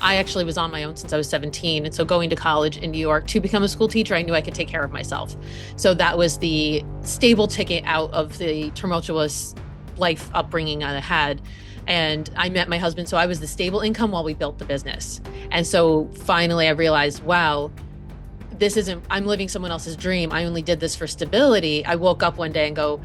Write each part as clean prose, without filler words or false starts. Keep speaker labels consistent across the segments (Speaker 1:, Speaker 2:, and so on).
Speaker 1: I actually was on my own since I was 17. And so going to college in New York to become a school teacher, I knew I could take care of myself. So that was the stable ticket out of the tumultuous life upbringing I had. And I met my husband. So I was the stable income while we built the business. And so finally I realized, wow, this isn't, I'm living someone else's dream. I only did this for stability. I woke up one day and go,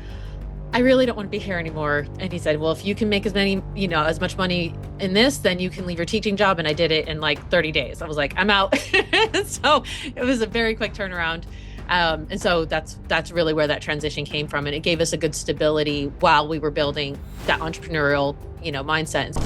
Speaker 1: I really don't want to be here anymore. And he said, well, if you can make as many, as much money in this, then you can leave your teaching job. And I did it in like 30 days. I was like, I'm out. So it was a very quick turnaround. And so that's really where that transition came from. And it gave us a good stability while we were building that entrepreneurial, mindset.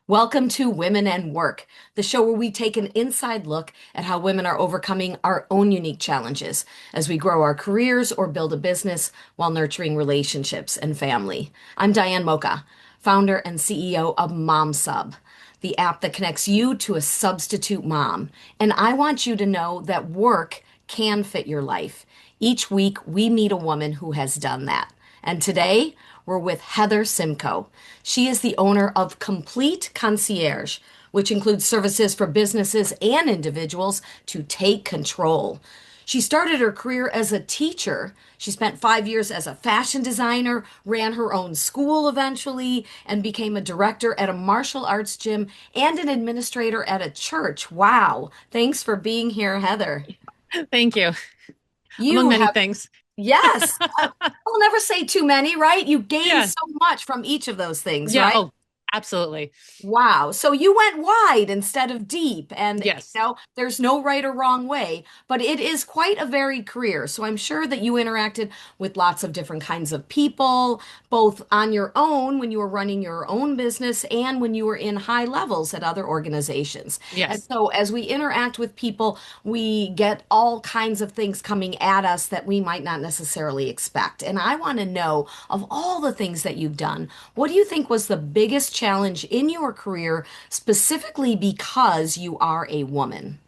Speaker 2: Welcome to Women and Work, the show where we take an inside look at how women are overcoming our own unique challenges as we grow our careers or build a business while nurturing relationships and family. I'm Diane Mocha, founder and CEO of MomSub, the app that connects you to a substitute mom. And I want you to know that work can fit your life. Each week, we meet a woman who has done that. And today, we're with Heather Simco. She is the owner of Complete Concierge, which includes services for businesses and individuals to take control. She started her career as a teacher. She spent 5 years as a fashion designer, ran her own school eventually, and became a director at a martial arts gym and an administrator at a church. Wow. Thanks for being here, Heather.
Speaker 1: Thank you. Among
Speaker 2: You
Speaker 1: many
Speaker 2: have,
Speaker 1: things.
Speaker 2: yes, I'll never say too many, right? You gain
Speaker 1: Yeah.
Speaker 2: so much from each of those things,
Speaker 1: Yeah.
Speaker 2: right?
Speaker 1: Oh, absolutely.
Speaker 2: Wow. So you went wide instead of deep. And,
Speaker 1: Yes.
Speaker 2: there's no right or wrong way, but it is quite a varied career. So I'm sure that you interacted with lots of different kinds of people, both on your own when you were running your own business and when you were in high levels at other organizations. And
Speaker 1: Yes.
Speaker 2: so as we interact with people, we get all kinds of things coming at us that we might not necessarily expect. And I want to know, of all the things that you've done, what do you think was the biggest challenge in your career, specifically because you are a woman?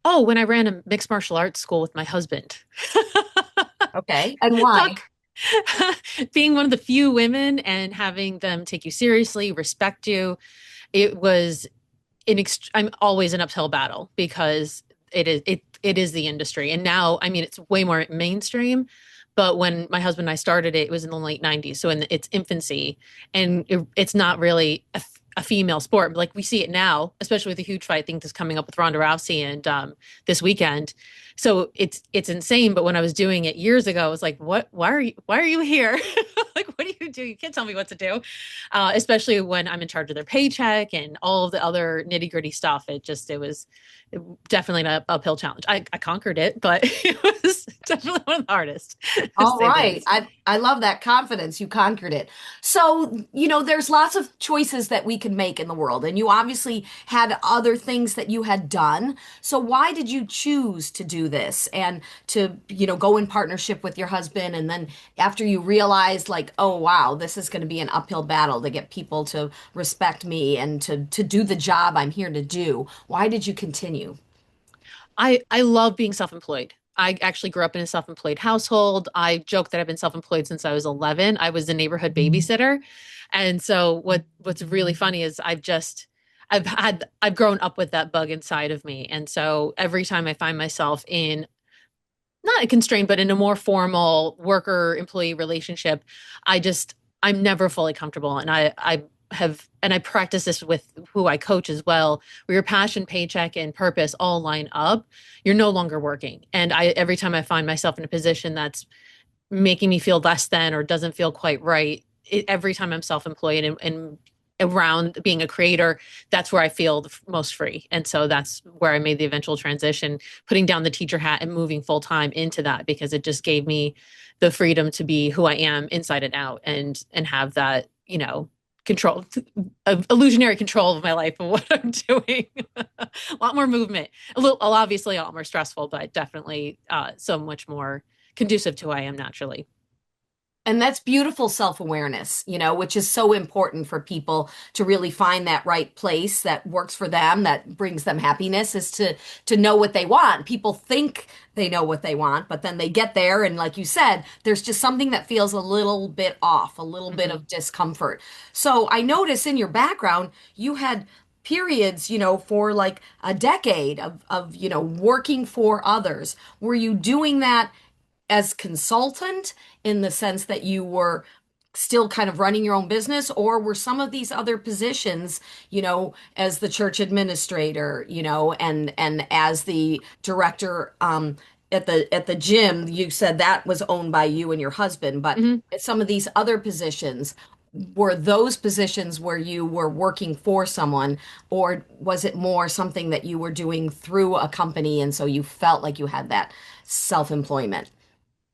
Speaker 1: Oh, when I ran a mixed martial arts school with my husband.
Speaker 2: Okay. And why?
Speaker 1: Talk being one of the few women and having them take you seriously, respect you. It was I'm always an uphill battle because it is the industry. And now, I mean, it's way more mainstream. But when my husband and I started it, it was in the late 90s. So in its infancy, and it's not really a female sport. Like we see it now, especially with the huge fight thing that's coming up with Ronda Rousey and this weekend. So it's insane. But when I was doing it years ago, I was like, what? Why are you here? Like, what do you do? You can't tell me what to do. Especially when I'm in charge of their paycheck and all of the other nitty gritty stuff. It was definitely an uphill challenge. I conquered it, but it was definitely one of the hardest, to
Speaker 2: All
Speaker 1: say the
Speaker 2: right.
Speaker 1: least.
Speaker 2: I love that confidence. You conquered it. So, there's lots of choices that we can make in the world, and you obviously had other things that you had done. So, why did you choose to do this and to, go in partnership with your husband? And then after you realized, like, oh, wow, this is going to be an uphill battle to get people to respect me and to do the job I'm here to do, why did you continue?
Speaker 1: I love being self-employed. I actually grew up in a self-employed household. I joke that I've been self-employed since I was 11. I was a neighborhood babysitter. And so what's really funny is I've grown up with that bug inside of me. And so every time I find myself in not a constraint, but in a more formal worker employee relationship, I'm never fully comfortable. And I practice this with who I coach as well, where your passion, paycheck, and purpose all line up, you're no longer working. And every time I find myself in a position that's making me feel less than or doesn't feel quite right, every time I'm self-employed and around being a creator, that's where I feel the most free. And so that's where I made the eventual transition, putting down the teacher hat and moving full time into that, because it just gave me the freedom to be who I am inside and out, and have that, control, illusionary control of my life and what I'm doing. A lot more movement, obviously a lot more stressful, but definitely so much more conducive to who I am naturally.
Speaker 2: And that's beautiful self-awareness, which is so important for people to really find that right place that works for them, that brings them happiness, is to know what they want. People think they know what they want, but then they get there and like you said, there's just something that feels a little bit off, a little bit
Speaker 1: Mhm.
Speaker 2: of discomfort. So I notice in your background, you had periods, for like a decade of working for others. Were you doing that as consultant in the sense that you were still kind of running your own business, or were some of these other positions, as the church administrator, and as the director at the gym, you said that was owned by you and your husband, but
Speaker 1: Mhm.
Speaker 2: some of these other positions, were those positions where you were working for someone, or was it more something that you were doing through a company and so you felt like you had that self-employment?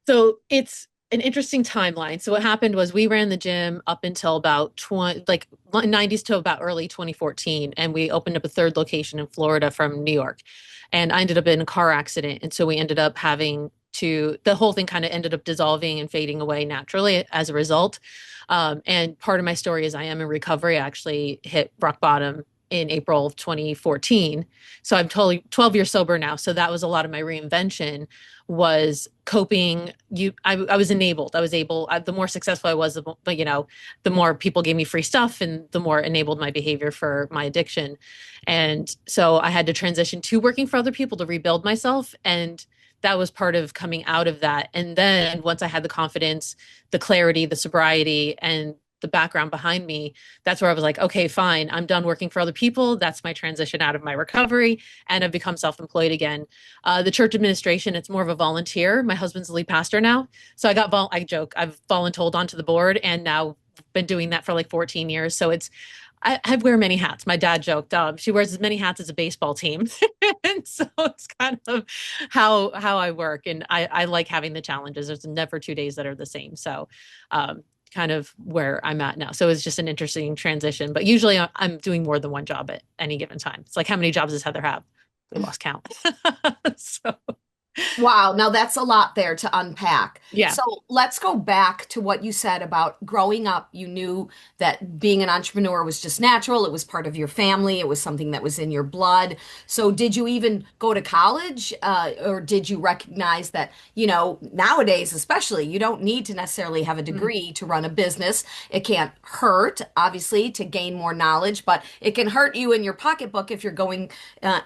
Speaker 1: So it's an interesting timeline. So what happened was we ran the gym up until about 20, like 90s to about early 2014, and we opened up a third location in Florida from New York. And I ended up in a car accident, and so we ended up having to the whole thing kind of ended up dissolving and fading away naturally as a result. And part of my story is I am in recovery. I actually hit rock bottom in April of 2014. So I'm totally 12 years sober now. So that was a lot of my reinvention was coping. I was enabled. I was able, the more successful I was, the more people gave me free stuff and the more enabled my behavior for my addiction. And so I had to transition to working for other people to rebuild myself. And that was part of coming out of that. And then once I had the confidence, the clarity, the sobriety, and the background behind me, that's where I was like, okay, fine, I'm done working for other people. That's my transition out of my recovery, and I've become self-employed again. The church administration, it's more of a volunteer. My husband's the lead pastor now, so I joke, I've voluntold onto the board, and now been doing that for like 14 years. So I wear many hats. My dad joked, she wears as many hats as a baseball team. And so it's kind of how I work. And I like having the challenges. There's never 2 days that are the same. So kind of where I'm at now. So it's just an interesting transition. But usually I'm doing more than one job at any given time. It's like, how many jobs does Heather have? We lost count. So
Speaker 2: Wow, now that's a lot there to unpack.
Speaker 1: yeah.
Speaker 2: So let's go back to what you said about growing up. You knew that being an entrepreneur was just natural. It was part of your family. It was something that was in your blood. So did you even go to college, or did you recognize that, nowadays, especially, you don't need to necessarily have a
Speaker 1: Mhm.
Speaker 2: degree to run a business. It can't hurt, obviously, to gain more knowledge, but it can hurt you in your pocketbook if you're going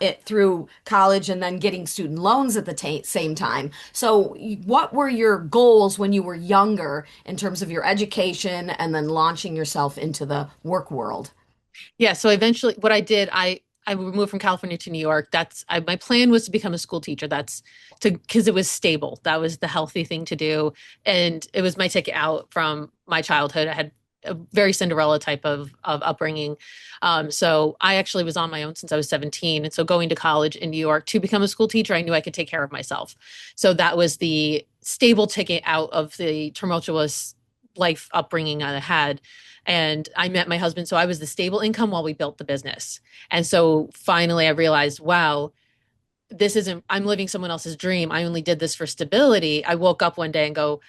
Speaker 2: it through college and then getting student loans at the same time. So, what were your goals when you were younger in terms of your education and then launching yourself into the work world?
Speaker 1: Yeah. So eventually, what I did, I moved from California to New York. My plan was to become a school teacher. That's to because it was stable. That was the healthy thing to do, and it was my ticket out from my childhood. I had a very Cinderella type of upbringing. So I actually was on my own since I was 17, and so going to college in New York to become a school teacher, I knew I could take care of myself. So that was the stable ticket out of the tumultuous life upbringing I had. And I met my husband. So I was the stable income while we built the business. And so finally I realized, wow, I'm living someone else's dream. I only did this for stability. I woke up one day and go,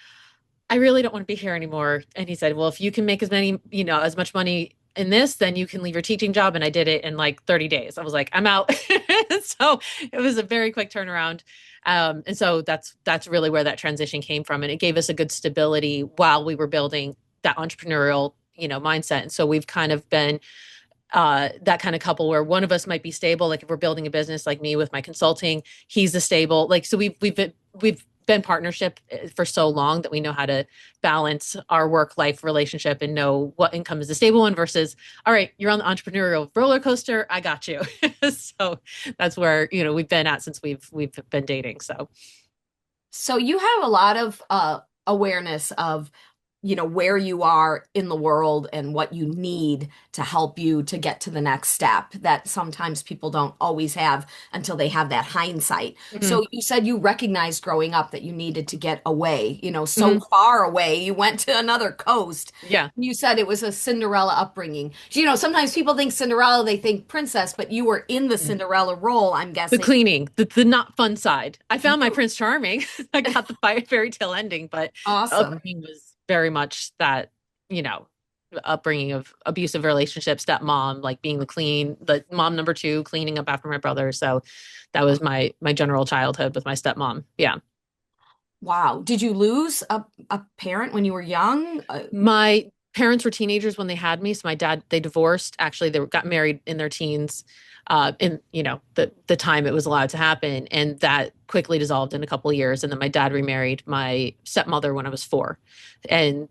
Speaker 1: I really don't want to be here anymore. And he said, well, if you can make as much money in this, then you can leave your teaching job. And I did it in like 30 days. I was like, I'm out. So it was a very quick turnaround. And so that's really where that transition came from. And it gave us a good stability while we were building that entrepreneurial, mindset. And so we've kind of been that kind of couple where one of us might be stable, like if we're building a business, like me with my consulting, he's the stable. Like so, we've been partnership for so long that we know how to balance our work life relationship and know what income is the stable one versus, all right, you're on the entrepreneurial roller coaster. I got you. So that's where we've been at since we've been dating. So
Speaker 2: So you have a lot of awareness of, where you are in the world and what you need to help you to get to the next step that sometimes people don't always have until they have that hindsight.
Speaker 1: mhm,
Speaker 2: So you said you recognized growing up that you needed to get away, so
Speaker 1: mhm,
Speaker 2: far away. You went to another coast.
Speaker 1: yeah.
Speaker 2: You said it was a Cinderella upbringing. Sometimes people think Cinderella, they think princess, but you were in the Cinderella role, I'm
Speaker 1: The
Speaker 2: guessing.
Speaker 1: cleaning, the not fun side. I found my
Speaker 2: You
Speaker 1: Prince Charming. I got the fairy tale ending, but the
Speaker 2: awesome.
Speaker 1: upbringing was very much that, you know, upbringing of abusive relationships, stepmom, like being the mom number two, cleaning up after my brother. So that was my general childhood with my stepmom. Yeah.
Speaker 2: Wow. Did you lose a parent when you were young?
Speaker 1: My parents were teenagers when they had me. So my dad, they divorced. Actually, they got married in their teens, in, you know, the time it was allowed to happen. And that quickly dissolved in a couple of years. And then my dad remarried my stepmother when I was 4. And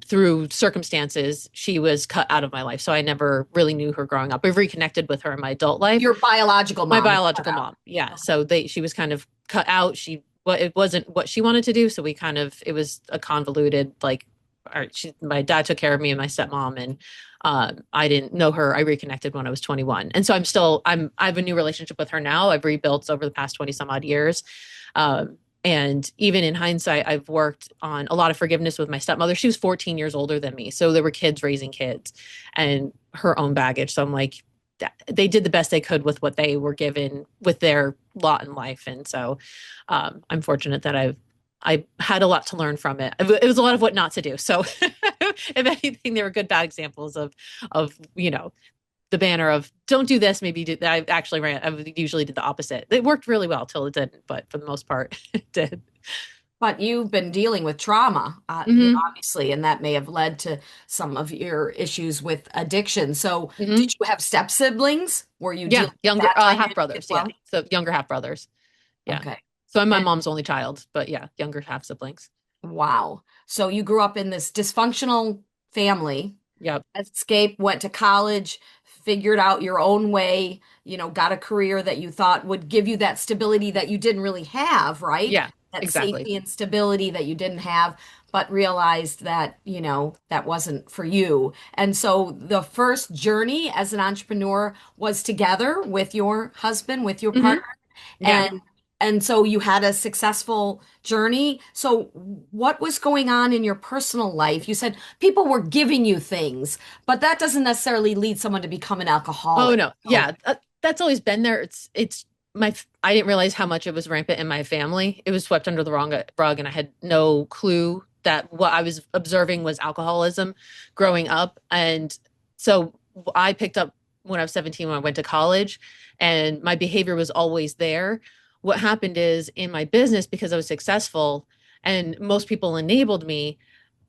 Speaker 1: through circumstances, she was cut out of my life. So I never really knew her growing up. I've reconnected with her in my adult life.
Speaker 2: Your biological
Speaker 1: My
Speaker 2: mom was cut
Speaker 1: biological
Speaker 2: out.
Speaker 1: mom. Yeah. So she was kind of cut out. It wasn't what she wanted to do. So it was a convoluted, like, all right, my dad took care of me and my stepmom, and I didn't know her. I reconnected when I was 21. And so I have a new relationship with her now. I've rebuilt over the past 20 some odd years. Um, and even in hindsight, I've worked on a lot of forgiveness with my stepmother. She was 14 years older than me. So there were kids raising kids and her own baggage. So I'm like, they did the best they could with what they were given with their lot in life. And so I'm fortunate that I had a lot to learn from it. It was a lot of what not to do. So if anything, they were good, bad examples of, you know, the banner of don't do this. Maybe do that. I usually did the opposite. It worked really well till it didn't, but for the most part, it did.
Speaker 2: But you've been dealing with trauma,
Speaker 1: Hmm.
Speaker 2: obviously, and that may have led to some of your issues with addiction. So,
Speaker 1: Hmm.
Speaker 2: did you have step siblings? Were you
Speaker 1: Yeah.
Speaker 2: dealing with
Speaker 1: Younger,
Speaker 2: that
Speaker 1: half
Speaker 2: dynamic as
Speaker 1: brothers. Yeah.
Speaker 2: well?
Speaker 1: So younger half brothers. Yeah.
Speaker 2: Okay.
Speaker 1: So I'm my
Speaker 2: And
Speaker 1: mom's only child, but yeah, younger half siblings.
Speaker 2: wow. So you grew up in this dysfunctional family,
Speaker 1: Yep.
Speaker 2: escaped, went to college, figured out your own way, got a career that you thought would give you that stability that you didn't really have, right?
Speaker 1: Yeah,
Speaker 2: That
Speaker 1: exactly.
Speaker 2: safety and stability that you didn't have, but realized that, that wasn't for you. And so the first journey as an entrepreneur was together with your husband, with your
Speaker 1: Hmm.
Speaker 2: partner.
Speaker 1: Yeah.
Speaker 2: And so you had a successful journey. So what was going on in your personal life? You said people were giving you things, but that doesn't necessarily lead someone to become an
Speaker 1: Oh
Speaker 2: alcoholic.
Speaker 1: no.
Speaker 2: So,
Speaker 1: Yeah. That's always been there. It's I didn't realize how much it was rampant in my family. It was swept under the wrong rug, and I had no clue that what I was observing was alcoholism growing up. And so I picked up when I was 17 when I went to college, and my behavior was always there. What happened is in my business, because I was successful and most people enabled me,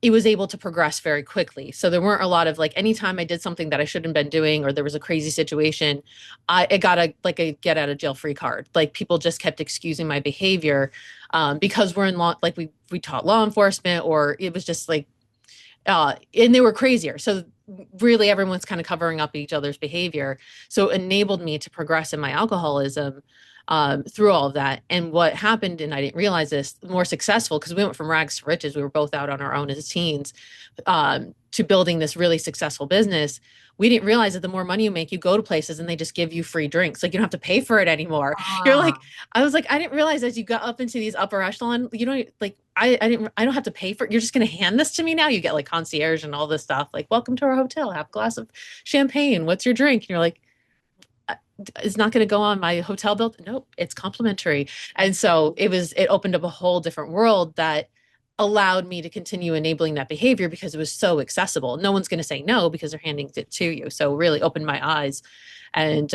Speaker 1: it was able to progress very quickly. So there weren't a lot of like anytime I did something that I shouldn't have been doing or there was a crazy situation, I got a get out of jail free card. Like people just kept excusing my behavior because we're in law, like we taught law enforcement, or it was just like and they were crazier. So really everyone's kind of covering up each other's behavior. So it enabled me to progress in my alcoholism through all of that. And what happened, and I didn't realize this, more successful because we went from rags to riches. We were both out on our own as teens to building this really successful business. We didn't realize that the more money you make, you go to places and they just give you free drinks. Like you don't have to pay for it anymore. You're like,
Speaker 2: ah,
Speaker 1: I was like, I didn't realize as you got up into these upper echelon, you don't like, I don't have to pay for it. You're just going to hand this to me now. You get like concierge and all this stuff. Like, welcome to our hotel. Have a glass of champagne. What's your drink? And you're like, it's not going to go on my hotel bill. Nope, it's complimentary. And so it opened up a whole different world that allowed me to continue enabling that behavior because it was so accessible. No one's going to say no because they're handing it to you. So it really opened my eyes. And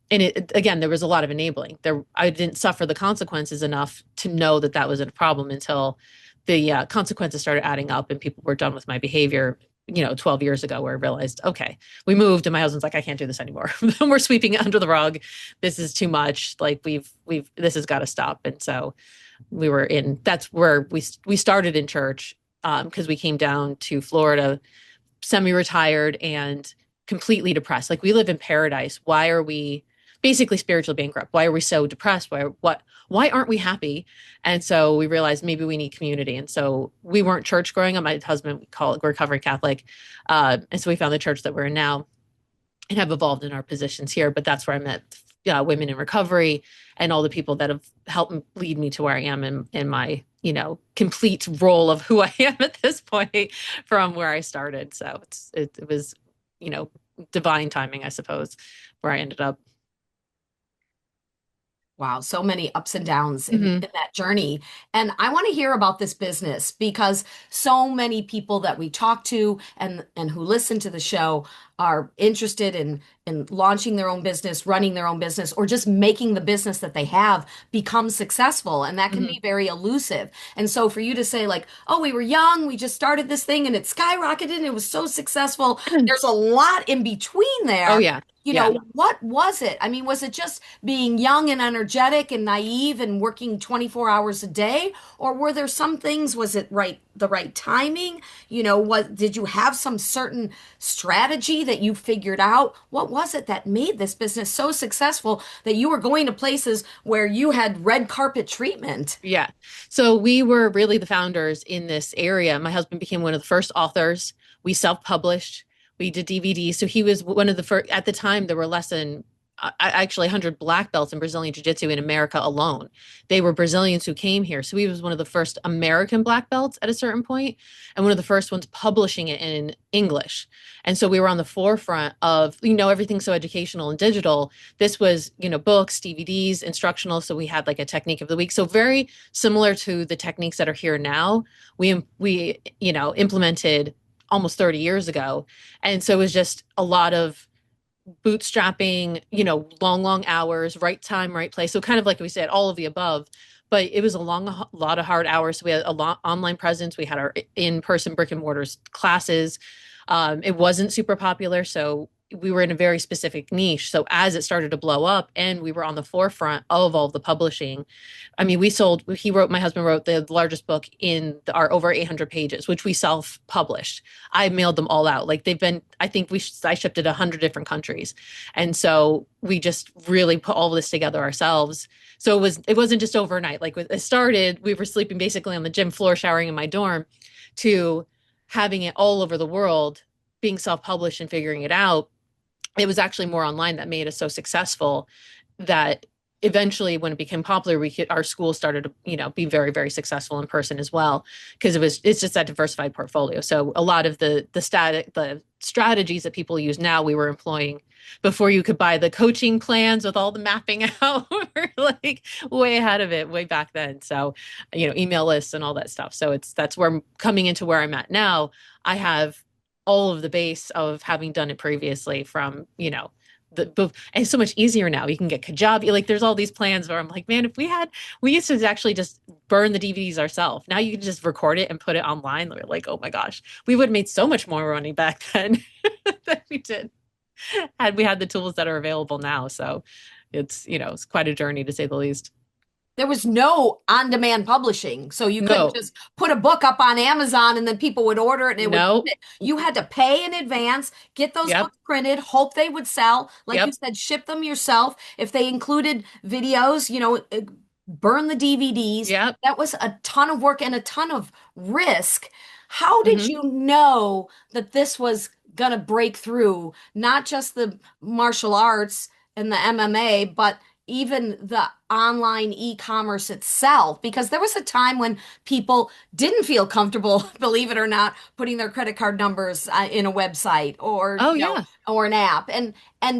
Speaker 1: it again, there was a lot of enabling. I didn't suffer the consequences enough to know that that was a problem until the consequences started adding up and people were done with my behavior, 12 years ago, where I realized, okay, we moved and my husband's like, I can't do this anymore. We're sweeping it under the rug. This is too much. Like this has got to stop. And so that's where we started in church because we came down to Florida semi-retired and completely depressed. Like we live in paradise. Why are we basically spiritually bankrupt? Why are we so depressed? Why aren't we happy? And so we realized maybe we need community. And so we weren't church growing up. My husband, we call it recovering Catholic. And so we found the church that we're in now and have evolved in our positions here. But that's where I met women in recovery and all the people that have helped lead me to where I am in my, complete role of who I am at this point from where I started. So it was, you know, divine timing, I suppose, where I ended up.
Speaker 2: Wow, so many ups and downs
Speaker 1: Hmm.
Speaker 2: in that journey. And I want to hear about this business because so many people that we talk to and who listen to the show are interested in launching their own business, running their own business, or just making the business that they have become successful. And that can
Speaker 1: Hmm.
Speaker 2: be very elusive. And so for you to say like, oh, we were young, we just started this thing and it skyrocketed and it was so successful. There's a lot in between
Speaker 1: Oh
Speaker 2: there.
Speaker 1: yeah.
Speaker 2: You
Speaker 1: Yeah.
Speaker 2: know, what was it? I mean, was it just being young and energetic and naive and working 24 hours a day? Or were there some things, was it the right timing? You know, what did you have some certain strategy that you figured out? What was it that made this business so successful that you were going to places where you had red carpet treatment?
Speaker 1: Yeah. So we were really the founders in this area. My husband became one of the first authors. We self-published. We did DVDs. So he was one of the first, at the time, there were less than actually 100 black belts in Brazilian Jiu-Jitsu in America alone. They were Brazilians who came here. So he was one of the first American black belts at a certain point and one of the first ones publishing it in English. And so we were on the forefront of, everything so educational and digital. This was, books, DVDs, instructional. So we had like a technique of the week. So very similar to the techniques that are here now. We implemented almost 30 years ago. And so it was just a lot of bootstrapping, long hours, right time, right place. So kind of like we said, all of the above. But it was a lot of hard hours. So we had a lot online presence. We had our in-person brick and mortars classes. It wasn't super popular, so we were in a very specific niche. So as it started to blow up, and we were on the forefront of all the publishing, I mean, my husband wrote the largest book in our over 800 pages, which we self-published. I mailed them all out. Like I think I shipped it 100 different countries. And so we just really put all this together ourselves. So it wasn't just overnight. Like it started, we were sleeping basically on the gym floor, showering in my dorm, to having it all over the world, being self-published and figuring it out. It was actually more online that made us so successful that eventually when it became popular our school started to be very, very successful in person as well, because it's just that diversified portfolio. So a lot of the strategies that people use now we were employing before you could buy the coaching plans with all the mapping out. We're like way ahead of it way back then. So email lists and all that stuff. So that's where I'm coming into where I'm at now. I have all of the base of having done it previously from and it's so much easier now. You can get Kajabi. Like there's all these plans where I'm like, man, we used to actually just burn the DVDs ourselves. Now you can just record it and put it online. We're like, oh my gosh, we would have made so much more money back then than we did had we had the tools that are available now. So it's quite a journey to say the least.
Speaker 2: There was no on-demand publishing, so you couldn't
Speaker 1: No,
Speaker 2: just put a book up on Amazon and then people would order it and it would
Speaker 1: no,
Speaker 2: print it. You had to pay in advance, get those
Speaker 1: yep,
Speaker 2: books printed, hope they would sell. Like you
Speaker 1: yep,
Speaker 2: said, ship them yourself. If they included videos, burn the DVDs.
Speaker 1: yep.
Speaker 2: That was a ton of work and a ton of risk. How did
Speaker 1: Hmm.
Speaker 2: you know that this was gonna break through, not just the martial arts and the MMA, but even the online e-commerce itself? Because there was a time when people didn't feel comfortable, believe it or not, putting their credit card numbers in a website or
Speaker 1: Oh yeah.
Speaker 2: or an app. And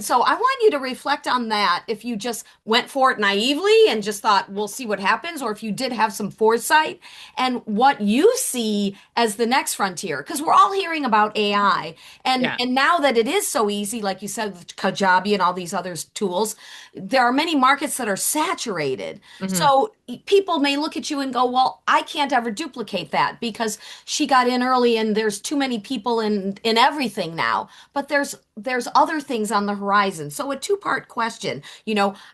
Speaker 2: so I want you to reflect on that, if you just went for it naively and just thought we'll see what happens, or if you did have some foresight and what you see as the next frontier. Because we're all hearing about AI,
Speaker 1: Yeah.
Speaker 2: and now that it is so easy, like you said, with Kajabi and all these other tools, there are many markets that are saturated.
Speaker 1: Hmm.
Speaker 2: So people may look at you and go, well, I can't ever duplicate that because she got in early and there's too many people in everything now. But there's other things on the horizon. So a two-part question,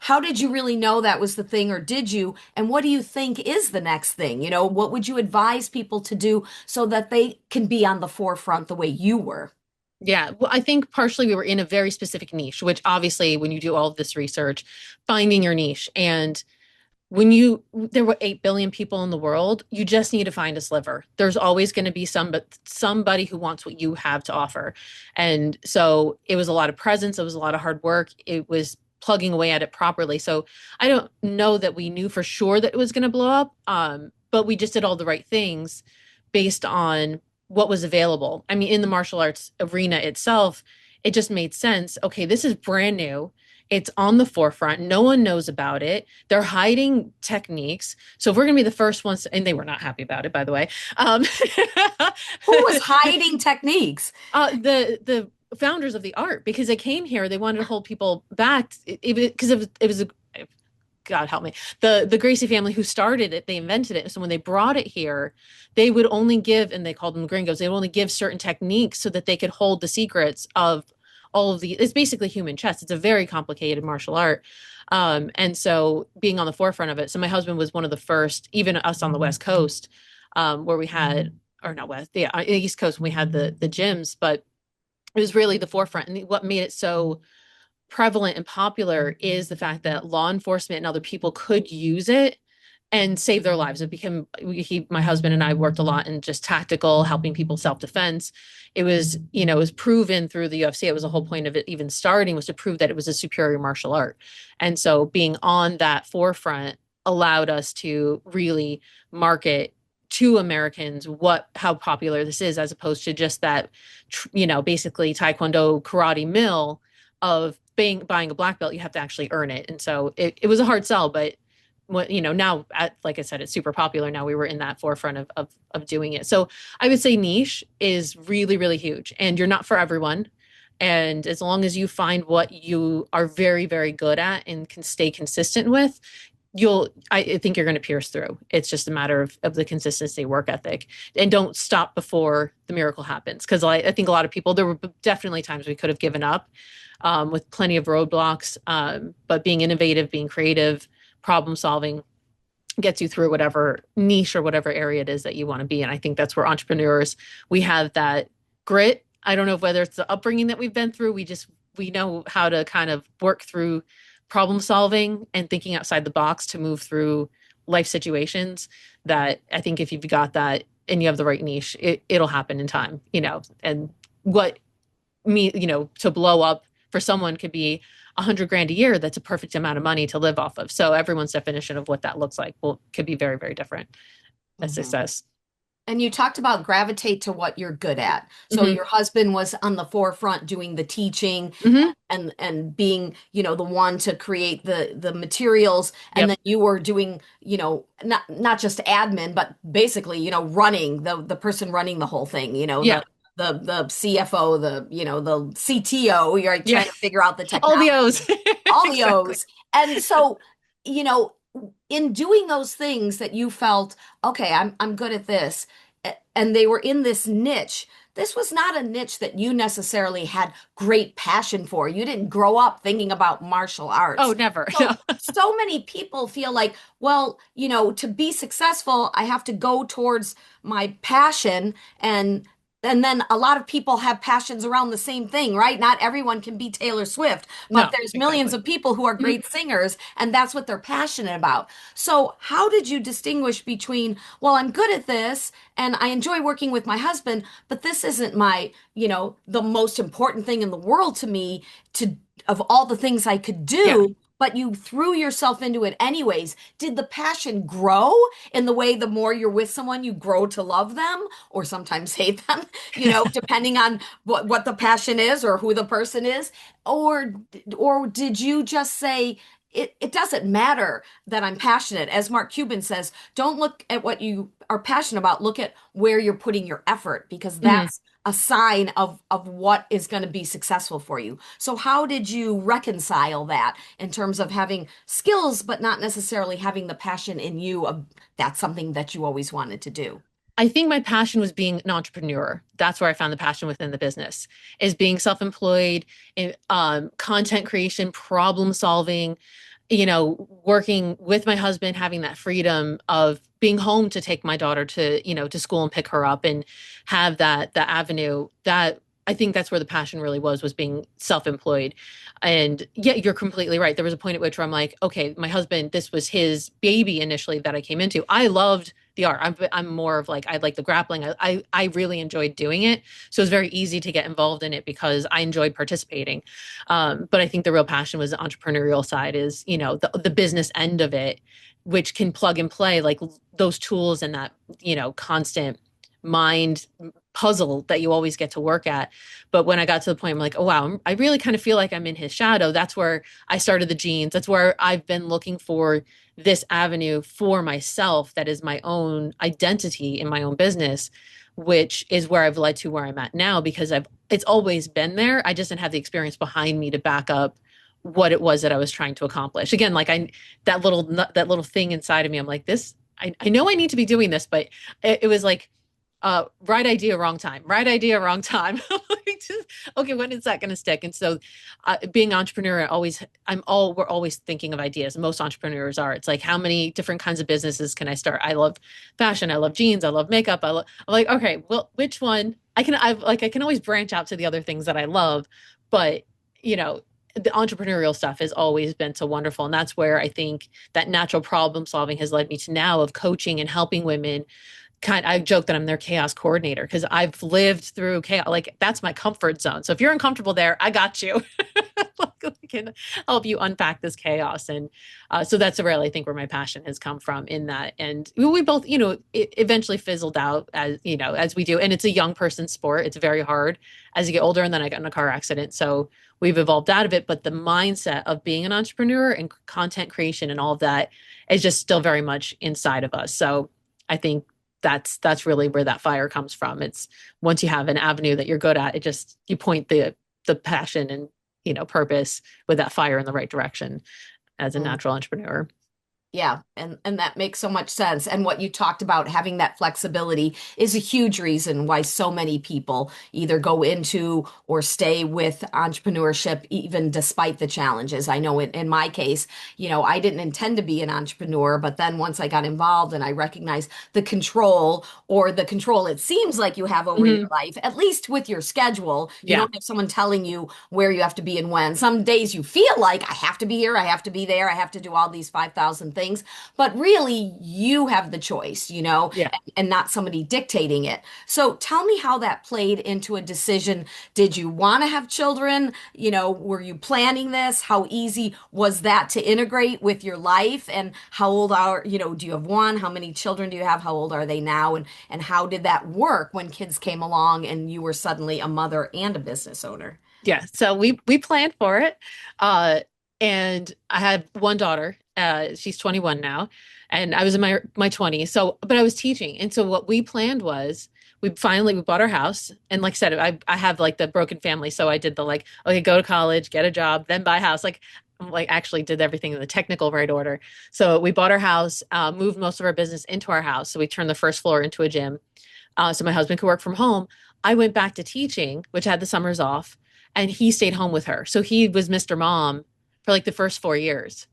Speaker 2: how did you really know that was the thing, or did you? And what do you think is the next thing? What would you advise people to do so that they can be on the forefront the way you were?
Speaker 1: Yeah, well, I think partially we were in a very specific niche, which obviously when you do all of this research, finding your niche, and there were 8 billion people in the world, you just need to find a sliver. There's always going to be somebody who wants what you have to offer. And so it was a lot of presence, it was a lot of hard work. It was plugging away at it properly. So I don't know that we knew for sure that it was going to blow up. But we just did all the right things based on what was available. I mean, in the martial arts arena itself, it just made sense. Okay, this is brand new. It's on the forefront. No one knows about it. They're hiding techniques. So if we're going to be the first ones, and they were not happy about it, by the way. Um,
Speaker 2: Who was hiding techniques?
Speaker 1: the founders of the art, because they came here, they wanted to hold people back because it was a, God help me, the Gracie family who started it, they invented it. So when they brought it here, they would only give, and they called them gringos, they would only give certain techniques so that they could hold the secrets of all of the, it's basically human chess. It's a very complicated martial art. And so being on the forefront of it. So my husband was one of the first, even us on the West Coast, where we had, or not West, yeah, East Coast, when we had the gyms, but it was really the forefront. And what made it so prevalent and popular is the fact that law enforcement and other people could use it and save their lives. It became, my husband and I worked a lot in just tactical, helping people self-defense. It was, it was proven through the UFC. It was the whole point of it even starting, was to prove that it was a superior martial art. And so being on that forefront allowed us to really market to Americans how popular this is, as opposed to just that, basically Taekwondo karate mill of buying a black belt. You have to actually earn it. And so it was a hard sell, but now, like I said, it's super popular. Now we were in that forefront of doing it. So I would say niche is really, really huge, and you're not for everyone. And as long as you find what you are very, very good at and can stay consistent with, I think you're going to pierce through. It's just a matter of the consistency, work ethic, and don't stop before the miracle happens. Because I think a lot of people, there were definitely times we could have given up, with plenty of roadblocks. But being innovative, being creative, problem solving gets you through whatever niche or whatever area it is that you want to be. And I think that's where entrepreneurs, we have that grit. I don't know whether it's the upbringing that we've been through. We know how to kind of work through problem solving and thinking outside the box to move through life situations, that I think if you've got that and you have the right niche, it'll happen in time, and to blow up for someone could be 100 grand a year. That's a perfect amount of money to live off of. So everyone's definition of what that looks like could be very, very different as
Speaker 2: Mhm.
Speaker 1: success.
Speaker 2: And you talked about gravitate to what you're good at. So
Speaker 1: Hmm.
Speaker 2: your husband was on the forefront doing the teaching
Speaker 1: Hmm.
Speaker 2: and being, the one to create the materials, and
Speaker 1: Yep.
Speaker 2: then you were doing, not just admin, but basically, running the person running the whole thing,
Speaker 1: Yeah.
Speaker 2: the CFO, the CTO, you're like
Speaker 1: Yeah.
Speaker 2: trying to figure out the
Speaker 1: All the O's.
Speaker 2: technology, all the
Speaker 1: Exactly.
Speaker 2: O's. And so, you know, in doing those things that you felt, okay, I'm good at this, and they were in this niche. This was not a niche that you necessarily had great passion for. You didn't grow up thinking about martial
Speaker 1: Oh,
Speaker 2: arts.
Speaker 1: never. No.
Speaker 2: So many people feel like, well, to be successful, I have to go towards my passion, and then a lot of people have passions around the same thing, right? Not everyone can be Taylor Swift, but
Speaker 1: No,
Speaker 2: there's millions
Speaker 1: exactly.
Speaker 2: of people who are
Speaker 1: Mhm.
Speaker 2: great singers, and that's what they're passionate about. So, how did you distinguish between, well, I'm good at this and I enjoy working with my husband, but this isn't my, the most important thing in the world to me, to of all the things I could
Speaker 1: Yeah.
Speaker 2: do, but you threw yourself into it anyways. Did the passion grow in the way the more you're with someone, you grow to love them or sometimes hate them, depending on what the passion is or who the person is? Or or did you just say, it doesn't matter that I'm passionate? As Mark Cuban says, don't look at what you are passionate about, look at where you're putting your effort, because
Speaker 1: Mhm.
Speaker 2: that's a sign of what is going to be successful for you. So how did you reconcile that in terms of having skills but not necessarily having the passion in you of that's something that you always wanted to do?
Speaker 1: I think my passion was being an entrepreneur. That's where I found the passion within the business, is being self-employed, in content creation, problem solving, working with my husband, having that freedom of being home to take my daughter to school and pick her up and have that avenue. That I think that's where the passion really was being self-employed. And yeah, you're completely right. There was a point at which where I'm like, okay, my husband, this was his baby initially that I came into. I loved the art. I'm more of like, I like the grappling. I really enjoyed doing it. So it was very easy to get involved in it because I enjoyed participating. But I think the real passion was the entrepreneurial side, is, the business end of it, which can plug and play, like those tools and that, constant mind puzzle that you always get to work at. But when I got to the point, I'm like, oh, wow, I really kind of feel like I'm in his shadow. That's where I started the jeans. That's where I've been looking for this avenue for myself that is my own identity in my own business, which is where I've led to where I'm at now because it's always been there. I just didn't have the experience behind me to back up what it was that I was trying to accomplish. Again, like that little thing inside of me, I'm like, I know I need to be doing this, but it was like right idea, wrong time, right idea, wrong time. Okay, when is that going to stick? And so being an entrepreneur, we're always thinking of ideas. Most entrepreneurs are. It's like, how many different kinds of businesses can I start? I love fashion. I love jeans. I love makeup. I'm like, okay, well, which one? I can always branch out to the other things that I love, but you know, the entrepreneurial stuff has always been so wonderful. And that's where I think that natural problem solving has led me to now of coaching and helping women. I joke that I'm their chaos coordinator because I've lived through chaos. Like that's my comfort zone. So if you're uncomfortable there, I got you. I can help you unpack this chaos. And so that's really, I think, where my passion has come from in that. And we both, it eventually fizzled out as we do. And it's a young person sport. It's very hard as you get older. And then I got in a car accident. So we've evolved out of it. But the mindset of being an entrepreneur and content creation and all of that is just still very much inside of us. So I think that's really where that fire comes from. It's once you have an avenue that you're good at, you point the passion and purpose with that fire in the right direction as a natural entrepreneur.
Speaker 2: Yeah, and that makes so much sense. And what you talked about having that flexibility is a huge reason why so many people either go into or stay with entrepreneurship even despite the challenges. I know in my case, I didn't intend to be an entrepreneur, but then once I got involved and I recognized the control or the control it seems like you have over your
Speaker 1: Hmm.
Speaker 2: life, at least with your schedule, you
Speaker 1: Yeah.
Speaker 2: don't have someone telling you where you have to be and when. Some days you feel like I have to be here, I have to be there, I have to do all these 5,000 things, but really you have the choice,
Speaker 1: Yeah.
Speaker 2: and not somebody dictating it. So tell me how that played into a decision. Did you want to have children? Were you planning this? How easy was that to integrate with your life? And how old do you have one? How many children do you have? How old are they now? And how did that work when kids came along and you were suddenly a mother and a business owner?
Speaker 1: Yeah. So we planned for it. Uh, and I had one daughter. She's 21 now, and I was in my 20s. So, but I was teaching, and so what we planned was we bought our house, and like I said, I have like the broken family, so I did the like, okay, go to college, get a job, then buy a house. Like actually did everything in the technical right order. So we bought our house, moved most of our business into our house. So we turned the first floor into a gym. So my husband could work from home. I went back to teaching, which had the summers off, and he stayed home with her. So he was Mr. Mom for like the first 4 years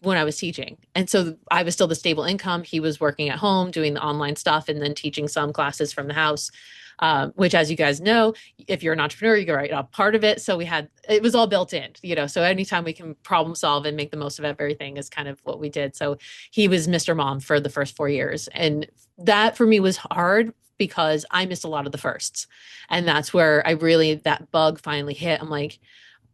Speaker 1: when I was teaching. And so I was still the stable income. He was working at home, doing the online stuff, and then teaching some classes from the house. Which, as you guys know, if you're an entrepreneur, you go right up part of it. So it was all built in. So anytime we can problem solve and make the most of everything is kind of what we did. So he was Mr. Mom for the first 4 years. And that for me was hard because I missed a lot of the firsts. And that's where that bug finally hit. I'm like,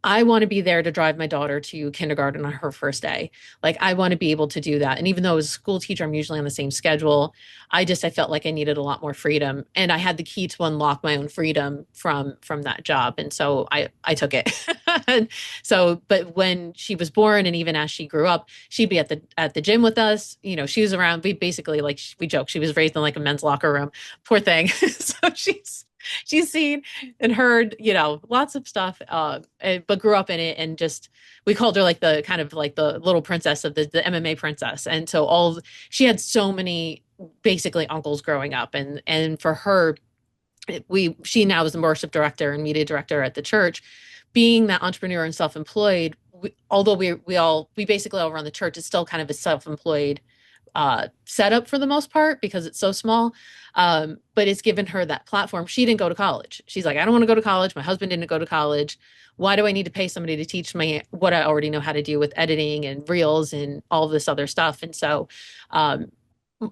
Speaker 1: I want to be there to drive my daughter to kindergarten on her first day. Like I want to be able to do that. And even though as a school teacher, I'm usually on the same schedule, I felt like I needed a lot more freedom. And I had the key to unlock my own freedom from that job. And so I took it. And so, but when she was born and even as she grew up, she'd be at the gym with us. She was around. We basically we joke, she was raised in like a men's locker room. Poor thing. So she's seen and heard, lots of stuff, but grew up in it and we called her like the kind of like the little princess of the MMA princess. And so she had so many basically uncles growing up. And for her, she now is the worship director and media director at the church. Being that entrepreneur and self-employed, although we basically all run the church, it's still kind of a self-employed setup for the most part because it's so small. But it's given her that platform. She didn't go to college. She's like, I don't want to go to college. My husband didn't go to college. Why do I need to pay somebody to teach me what I already know how to do with editing and reels and all this other stuff? And so,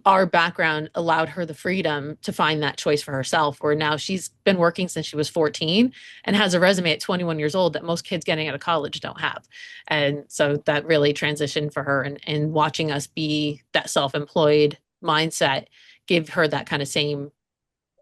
Speaker 1: our background allowed her the freedom to find that choice for herself, where now she's been working since she was 14 and has a resume at 21 years old that most kids getting out of college don't have. And so that really transitioned for her, and watching us be that self-employed mindset give her that kind of same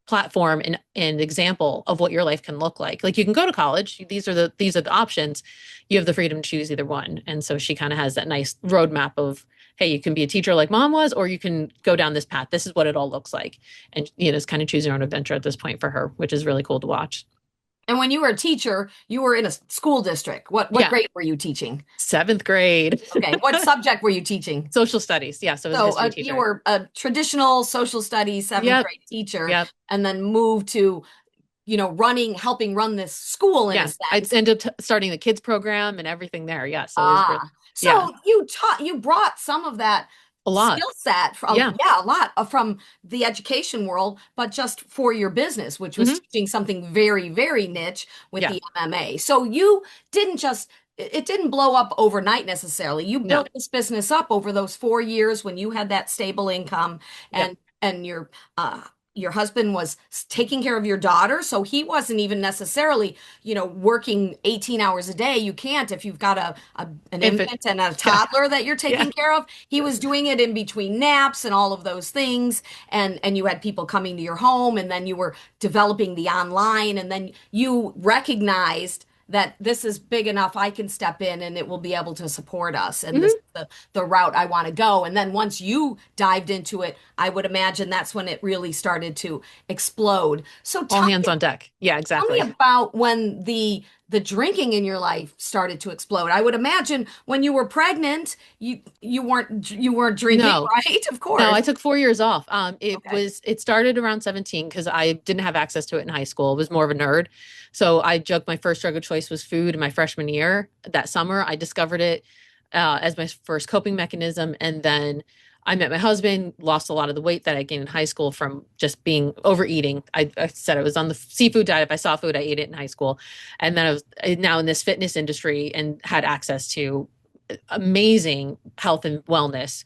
Speaker 1: platform and example of what your life can look like. Like you can go to college. These are the options. You have the freedom to choose either one. And so she kind of has that nice roadmap of, hey, you can be a teacher like mom was, or you can go down this path. This is what it all looks like. And it's kind of choose your own adventure at this point for her, which is really cool to watch.
Speaker 2: And when you were a teacher, you were in a school district. What
Speaker 1: Yeah.
Speaker 2: grade were you teaching?
Speaker 1: Seventh grade.
Speaker 2: Okay. What subject were you teaching?
Speaker 1: Social studies. Yeah. So I was a
Speaker 2: So
Speaker 1: history
Speaker 2: you
Speaker 1: teacher.
Speaker 2: were a traditional social studies seventh
Speaker 1: Yep.
Speaker 2: grade teacher,
Speaker 1: Yep.
Speaker 2: and then moved to, helping run this school in a
Speaker 1: Yeah. I
Speaker 2: sense.
Speaker 1: ended up starting the kids program and everything there. Yeah. So it was
Speaker 2: Ah,
Speaker 1: really, yeah,
Speaker 2: so you brought some of that
Speaker 1: a lot.
Speaker 2: skill set from,
Speaker 1: Yeah.
Speaker 2: yeah, a lot from the education world, but just for your business, which was
Speaker 1: Hmm.
Speaker 2: teaching something very, very niche with
Speaker 1: Yeah.
Speaker 2: the MMA. So you didn't just, it didn't blow up overnight necessarily. You
Speaker 1: No.
Speaker 2: built this business up over those 4 years when you had that stable income
Speaker 1: Yep.
Speaker 2: and your husband was taking care of your daughter, so he wasn't even necessarily, working 18 hours a day. You can't if you've got an
Speaker 1: Infant.
Speaker 2: infant and a
Speaker 1: Yeah.
Speaker 2: toddler that you're
Speaker 1: Yeah.
Speaker 2: taking care of. He was doing it in between naps and all of those things, and you had people coming to your home, and then you were developing the online, and then you recognized that this is big enough I can step in and it will be able to support us, and this is
Speaker 1: Hmm.
Speaker 2: the route I want to go. And then once you dived into it, I would imagine that's when it really started to explode. So
Speaker 1: All hands on deck. Yeah,
Speaker 2: tell me
Speaker 1: exactly.
Speaker 2: about when the drinking in your life started to explode. I would imagine when you were pregnant, you weren't drinking,
Speaker 1: No,
Speaker 2: right? Of
Speaker 1: no,
Speaker 2: course.
Speaker 1: I took 4 years off.
Speaker 2: Okay.
Speaker 1: It started around 17 because I didn't have access to it in high school. I was more of a nerd. So I joked my first drug of choice was food in my freshman year. That summer, I discovered it as my first coping mechanism. And then I met my husband, lost a lot of the weight that I gained in high school from just being overeating. I said I was on the seafood diet. If I saw food, I ate it in high school. And then I was now in this fitness industry and had access to amazing health and wellness,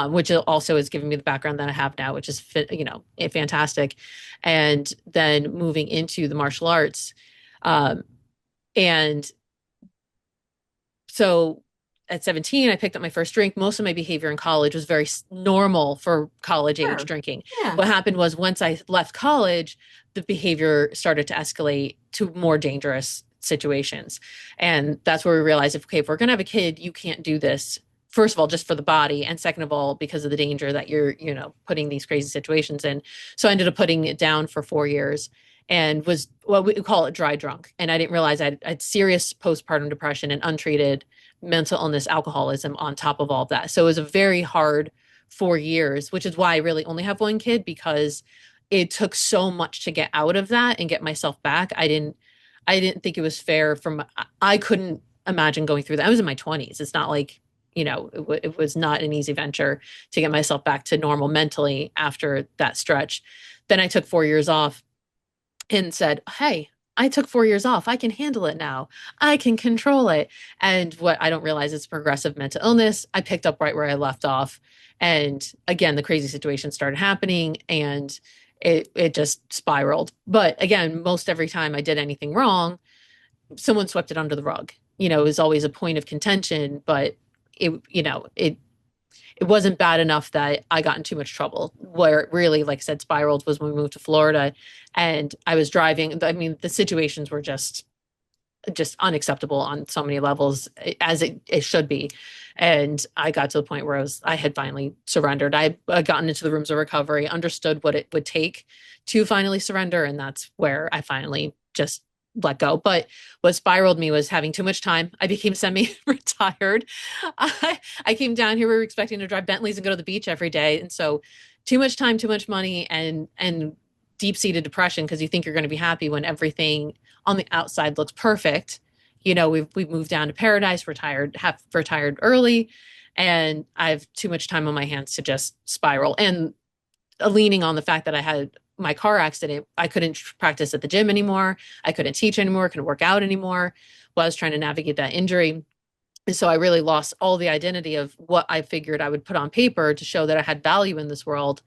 Speaker 1: which also has given me the background that I have now, which is fantastic. And then moving into the martial arts, um, and so at 17, I picked up my first drink. Most of my behavior in college was very normal for college age
Speaker 2: Sure.
Speaker 1: drinking.
Speaker 2: Yeah.
Speaker 1: What happened was once I left college, the behavior started to escalate to more dangerous situations. And that's where we realized, okay, if we're going to have a kid, you can't do this. First of all, just for the body. And second of all, because of the danger that you're, putting these crazy situations in. So I ended up putting it down for 4 years and was what we call it dry drunk. And I didn't realize I had serious postpartum depression and untreated mental illness, alcoholism on top of all of that. So it was a very hard 4 years, which is why I really only have one kid because it took so much to get out of that and get myself back. I didn't think it was fair I couldn't imagine going through that. I was in my 20s. It's not like, it was not an easy venture to get myself back to normal mentally after that stretch. Then I took 4 years off and said, hey, I took 4 years off. I can handle it now. I can control it. And what I don't realize is progressive mental illness. I picked up right where I left off. And again, the crazy situation started happening and it just spiraled. But again, most every time I did anything wrong, someone swept it under the rug. It was always a point of contention, but it wasn't bad enough that I got in too much trouble. Where it really, like I said, spiraled was when we moved to Florida and I was driving. I mean, the situations were just unacceptable on so many levels, as it should be. And I got to the point where I had finally surrendered. I had gotten into the rooms of recovery, understood what it would take to finally surrender. And that's where I finally just let go. But what spiraled me was having too much time. I became semi-retired. I came down here. We were expecting to drive Bentleys and go to the beach every day. And so too much time, too much money, and deep-seated depression because you think you're going to be happy when everything on the outside looks perfect. We've moved down to paradise, have retired early, and I have too much time on my hands to just spiral. And leaning on the fact that I had my car accident, I couldn't practice at the gym anymore. I couldn't teach anymore, couldn't work out anymore while I was trying to navigate that injury. And so I really lost all the identity of what I figured I would put on paper to show that I had value in this world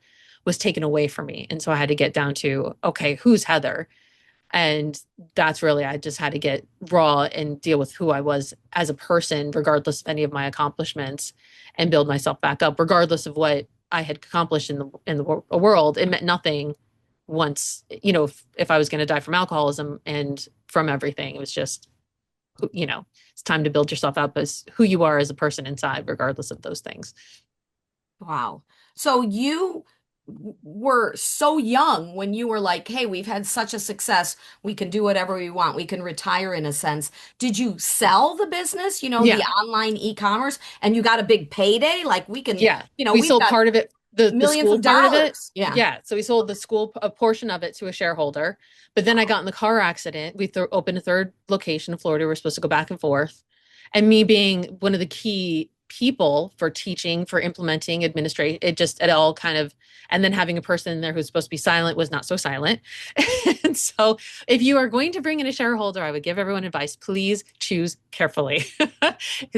Speaker 1: was taken away from me. And so I had to get down to, okay, who's Heather? And that's really, I just had to get raw and deal with who I was as a person, regardless of any of my accomplishments, and build myself back up, regardless of what I had accomplished in the world. It meant nothing once, if I was going to die from alcoholism and from everything, it was just, it's time to build yourself up as who you are as a person inside, regardless of those things.
Speaker 2: Wow. So you were so young when you were like, hey, we've had such a success. We can do whatever we want. We can retire in a sense. Did you sell the business, the
Speaker 1: Yeah.
Speaker 2: online e-commerce, and you got a big payday? Like we can,
Speaker 1: Yeah. We
Speaker 2: we've
Speaker 1: sold
Speaker 2: got
Speaker 1: part of it, the
Speaker 2: millions
Speaker 1: school
Speaker 2: of
Speaker 1: part of it.
Speaker 2: dollars. Yeah.
Speaker 1: Yeah. So we sold the school, a portion of it to a shareholder. But then I got in the car accident. We opened a third location in Florida. We're supposed to go back and forth. And me being one of the key people for teaching, for implementing, administrate, it all kind of, and then having a person in there who's supposed to be silent was not so silent. And so if you are going to bring in a shareholder, I would give everyone advice, please choose carefully.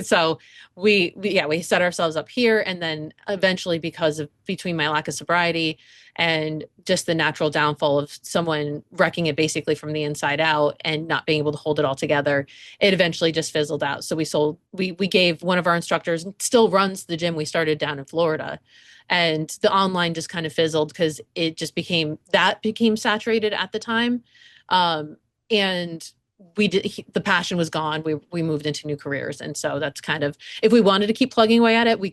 Speaker 1: So we set ourselves up here. And then eventually, because of between my lack of sobriety and just the natural downfall of someone wrecking it basically from the inside out and not being able to hold it all together, it eventually just fizzled out. So we gave one of our instructors, still runs the gym we started down in Florida, and the online just kind of fizzled because it just became saturated at the time. And the passion was gone. We moved into new careers. And so that's kind of, if we wanted to keep plugging away at it, we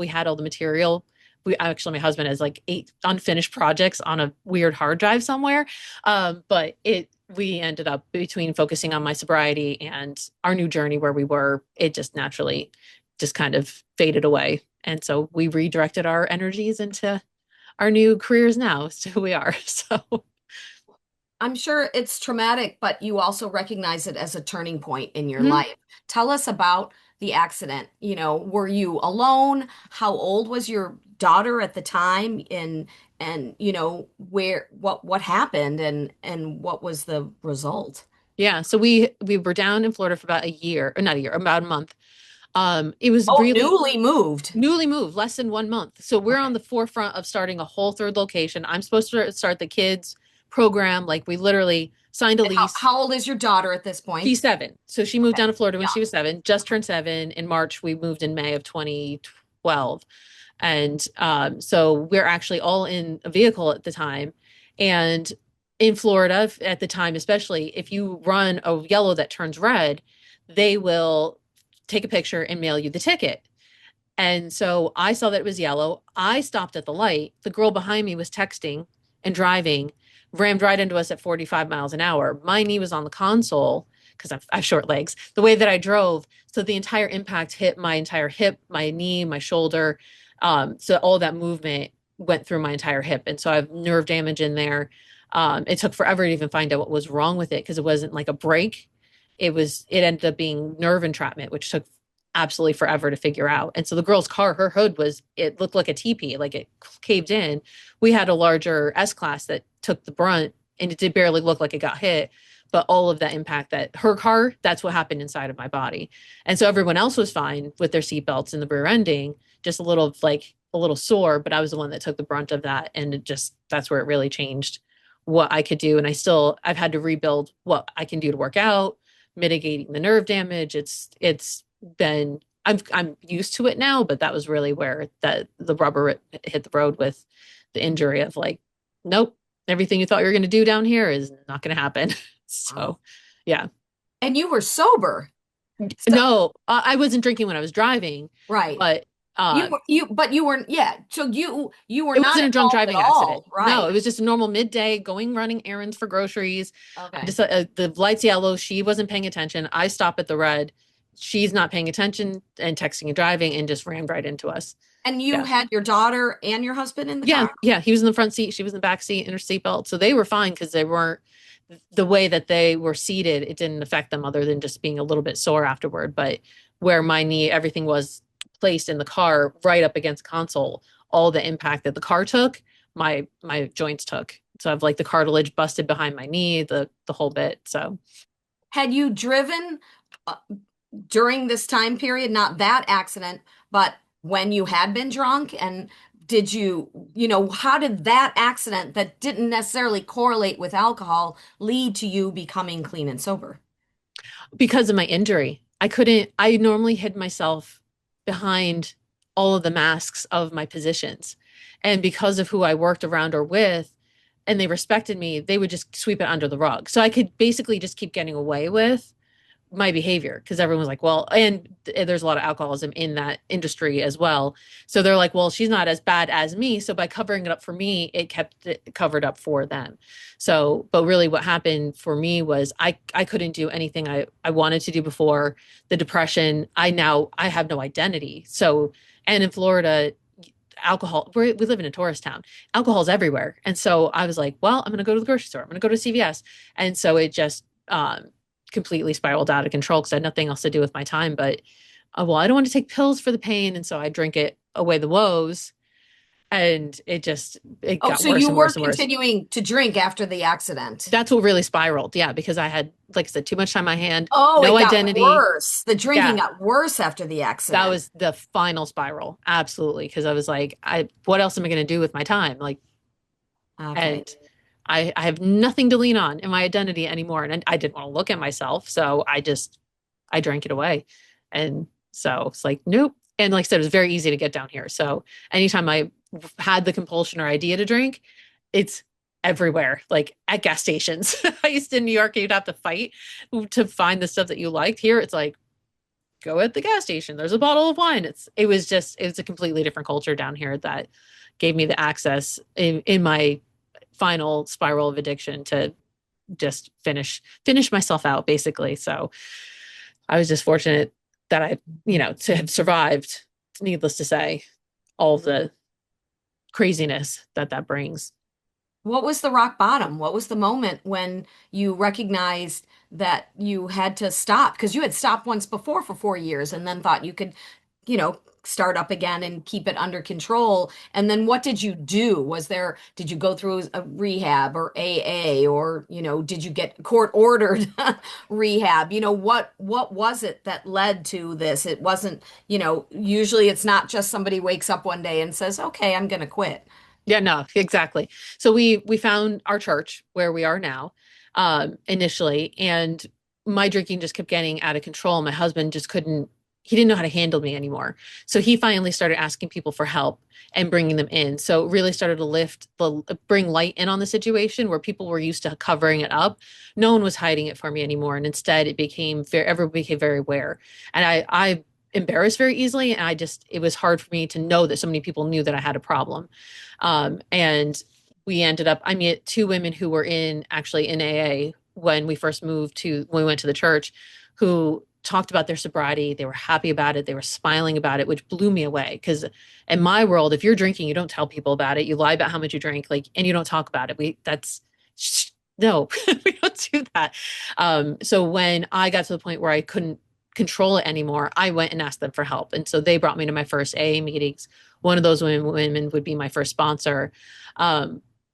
Speaker 1: had all the material. My husband has like 8 unfinished projects on a weird hard drive somewhere. But we ended up, between focusing on my sobriety and our new journey where we were, it just naturally just kind of faded away. And so we redirected our energies into our new careers now. So who we are. So
Speaker 2: I'm sure it's traumatic, but you also recognize it as a turning point in your
Speaker 1: mhm.
Speaker 2: life. Tell us about the accident. Were you alone? How old was your daughter at the time? And what happened and what was the result?
Speaker 1: Yeah. So we were down in Florida for about a year, or not a year, about a month. It was
Speaker 2: Oh,
Speaker 1: really
Speaker 2: newly moved.
Speaker 1: newly moved, less than 1 month. So we're on
Speaker 2: Okay.
Speaker 1: the forefront of starting a whole third location. I'm supposed to start the kids program. Like we literally signed a
Speaker 2: And how,
Speaker 1: lease.
Speaker 2: how old is your daughter at this point?
Speaker 1: She's 7. So she moved
Speaker 2: Okay.
Speaker 1: down to Florida when
Speaker 2: Yeah.
Speaker 1: she was 7, just turned 7 in March. We moved in May of 2012. And so we're actually all in a vehicle at the time. And in Florida, at the time, especially if you run a yellow that turns red, they will take a picture and mail you the ticket. And so I saw that it was yellow. I stopped at the light. The girl behind me was texting and driving, rammed right into us at 45 miles an hour. My knee was on the console because I have short legs, the way that I drove. So the entire impact hit my entire hip, my knee, my shoulder. So all that movement went through my entire hip. And so I have nerve damage in there. It took forever to even find out what was wrong with it because it wasn't like a break. It ended up being nerve entrapment, which took absolutely forever to figure out. And so the girl's car, her hood it looked like a teepee, like it caved in. We had a larger S class that took the brunt and it did barely look like it got hit. But all of that impact, that her car, that's what happened inside of my body. And so everyone else was fine with their seatbelts and the rear ending, just a little sore, but I was the one that took the brunt of that. And that's where it really changed what I could do. And I've had to rebuild what I can do to work out, mitigating the nerve damage. It's been, I'm used to it now, but that was really where the rubber hit the road with the injury of like, nope, everything you thought you were going to do down here is not going to happen.
Speaker 2: Wow.
Speaker 1: So, yeah.
Speaker 2: And you were sober. So,
Speaker 1: No, I wasn't drinking when I was driving,
Speaker 2: right.
Speaker 1: but
Speaker 2: But you weren't, yeah. So you were
Speaker 1: it
Speaker 2: not
Speaker 1: wasn't a drunk
Speaker 2: involved at
Speaker 1: driving accident.
Speaker 2: all,
Speaker 1: No,
Speaker 2: right?
Speaker 1: it was just a normal midday going running errands for groceries. I
Speaker 2: Okay.
Speaker 1: just the lights yellow. She wasn't paying attention. I stop at the red. She's not paying attention and texting and driving and just ran right into us.
Speaker 2: And you
Speaker 1: Yeah.
Speaker 2: had your daughter and your husband in the
Speaker 1: Yeah,
Speaker 2: car?
Speaker 1: yeah. He was in the front seat. She was in the back seat in her seatbelt. So they were fine because they weren't the way that they were seated. It didn't affect them other than just being a little bit sore afterward. But where my knee, everything was placed in the car right up against console, all the impact that the car took, my joints took. So I've like the cartilage busted behind my knee, the whole bit. So
Speaker 2: Had you driven uh, during this time period, not that accident, but when you had been drunk? And did how did that accident that didn't necessarily correlate with alcohol lead to you becoming clean and sober?
Speaker 1: because of my injury, I normally hid myself behind all of the masks of my positions. And because of who I worked around or with, and they respected me, they would just sweep it under the rug. So I could basically just keep getting away with my behavior because everyone's like, well, and there's a lot of alcoholism in that industry as well. So they're like, well, she's not as bad as me. So by covering it up for me, it kept it covered up for them. So, but really what happened for me was I couldn't do anything I wanted to do before the depression. I have no identity. So, and in Florida, alcohol, we live in a tourist town, alcohol's everywhere. And so I was like, well, I'm going to go to the grocery store. I'm going to go to CVS. And so it just, completely spiraled out of control because I had nothing else to do with my time. But well, I don't want to take pills for the pain, and so I drink it away the woes, and it
Speaker 2: Oh,
Speaker 1: got
Speaker 2: so
Speaker 1: worse
Speaker 2: you
Speaker 1: and
Speaker 2: were
Speaker 1: worse and worse.
Speaker 2: continuing to drink after the accident.
Speaker 1: That's what really spiraled. Yeah, because I had, like I said, too much time on my hand,
Speaker 2: Oh,
Speaker 1: no
Speaker 2: it got
Speaker 1: identity.
Speaker 2: worse. The drinking
Speaker 1: Yeah,
Speaker 2: got worse after the
Speaker 1: that
Speaker 2: accident.
Speaker 1: was the final spiral. Absolutely, because I was like, what else am I going to do with my time? Like,
Speaker 2: Okay.
Speaker 1: and I have nothing to lean on in my identity anymore, and I didn't want to look at myself, so I drank it away. And so it's like, nope. And like I said, it was very easy to get down here. So anytime I had the compulsion or idea to drink, it's everywhere, like at gas stations. I used to in New York, you'd have to fight to find the stuff that you liked. Here, it's like, go at the gas station. There's a bottle of wine. It was a completely different culture down here that gave me the access in my final spiral of addiction to just finish myself out basically. So I was just fortunate that to have survived, needless to say, all of the craziness that brings.
Speaker 2: What was the rock bottom? What was the moment when you recognized that you had to stop? Because you had stopped once before for 4 years and then thought you could, start up again and keep it under control. And then what did you do? Did you go through a rehab or AA, or, did you get court ordered rehab? What was it that led to this? It wasn't, usually it's not just somebody wakes up one day and says, okay, I'm going to quit.
Speaker 1: Yeah, no, exactly. So we found our church where we are now, initially, and my drinking just kept getting out of control. My husband just couldn't. He didn't know how to handle me anymore. So he finally started asking people for help and bringing them in. So it really started to bring light in on the situation where people were used to covering it up. No one was hiding it for me anymore, and instead everyone became very aware. And I embarrassed very easily, and it was hard for me to know that so many people knew that I had a problem. And we ended up, I met two women who were actually in AA when when we went to the church, who talked about their sobriety. They were happy about it. They were smiling about it, which blew me away. Because in my world, if you're drinking, you don't tell people about it. You lie about how much you drink, and you don't talk about it. No, we don't do that. So when I got to the point where I couldn't control it anymore, I went and asked them for help. And so they brought me to my first AA meetings. One of those women would be my first sponsor.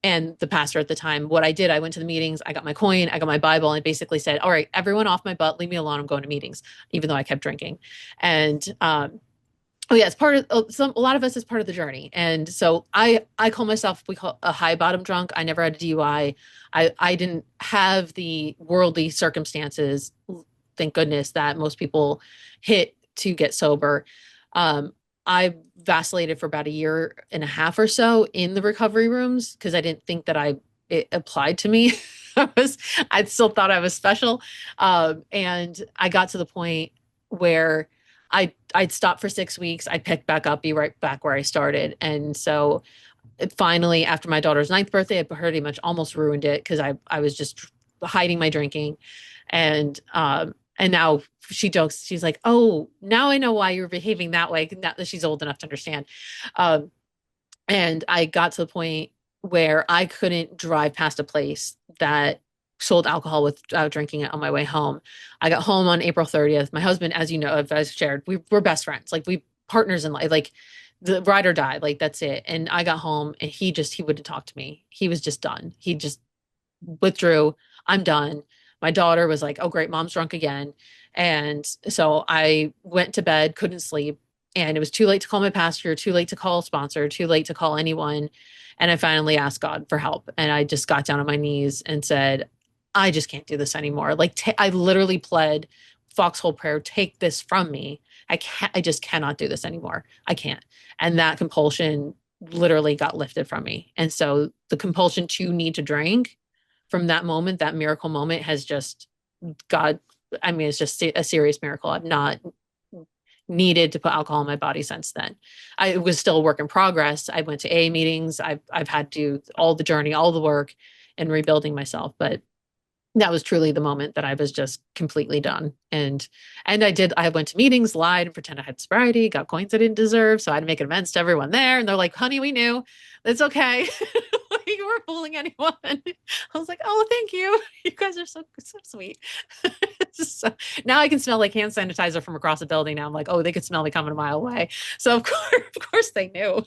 Speaker 1: And the pastor at the time, what I did, I went to the meetings, I got my coin, I got my Bible, and basically said, all right, everyone off my butt, leave me alone. I'm going to meetings, even though I kept drinking. And, oh yeah, it's part of a lot of us is part of the journey. And so I call myself, we call a high bottom drunk. I never had a DUI. I didn't have the worldly circumstances, thank goodness, that most people hit to get sober. I vacillated for about a year and a half or so in the recovery rooms because I didn't think that it applied to me. I still thought I was special. And I got to the point where I'd stop for 6 weeks. I'd pick back up, be right back where I started. And so finally, after my daughter's ninth birthday, I pretty much almost ruined it because I was just hiding my drinking. And now she jokes, she's like, oh, now I know why you're behaving that way. Now that she's old enough to understand. Um, and I got to the point where I couldn't drive past a place that sold alcohol without drinking it on my way home. I got home on April 30th. My husband, as you know, as I've shared, we're best friends. Like we partners in life, like the ride or die, like that's it. And I got home and he wouldn't talk to me. He was just done. He just withdrew. I'm done. My daughter was like, oh, great, mom's drunk again. And so I went to bed, couldn't sleep. And it was too late to call my pastor, too late to call a sponsor, too late to call anyone. And I finally asked God for help. And I just got down on my knees and said, I just can't do this anymore. Like, I literally pled foxhole prayer, take this from me. I just cannot do this anymore. I can't. And that compulsion literally got lifted from me. And so the compulsion to need to drink from that moment, that miracle moment has just God, I mean, it's just a serious miracle. I've not needed to put alcohol in my body since then. I was still a work in progress. I went to AA meetings. I've had to do all the journey, all the work and rebuilding myself. But that was truly the moment that I was just completely done. I went to meetings, lied, and pretend I had sobriety, got coins I didn't deserve. So I had to make amends to everyone there. And they're like, honey, we knew. It's okay. You weren't fooling anyone. I was like, oh, thank you. You guys are so sweet. So, now I can smell like hand sanitizer from across the building. Now I'm like, oh, they could smell me coming a mile away. So of course they knew.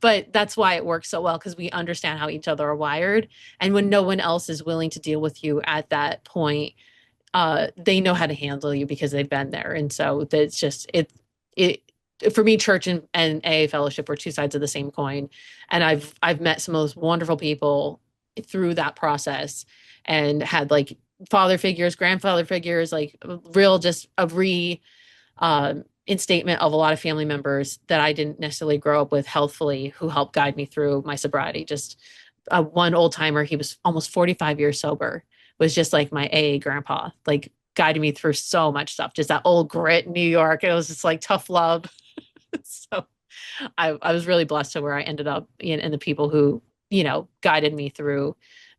Speaker 1: But that's why it works so well, because we understand how each other are wired. And when no one else is willing to deal with you at that point, they know how to handle you because they've been there. And so that's just it for me, church and AA fellowship were two sides of the same coin. And I've met some of those wonderful people through that process and had like father figures, grandfather figures, like real just a instatement of a lot of family members that I didn't necessarily grow up with healthfully who helped guide me through my sobriety. Just one old timer, he was almost 45 years sober, was just like my AA grandpa, like guided me through so much stuff. Just that old grit in New York. It was just like tough love. So I was really blessed to where I ended up and the people who, guided me through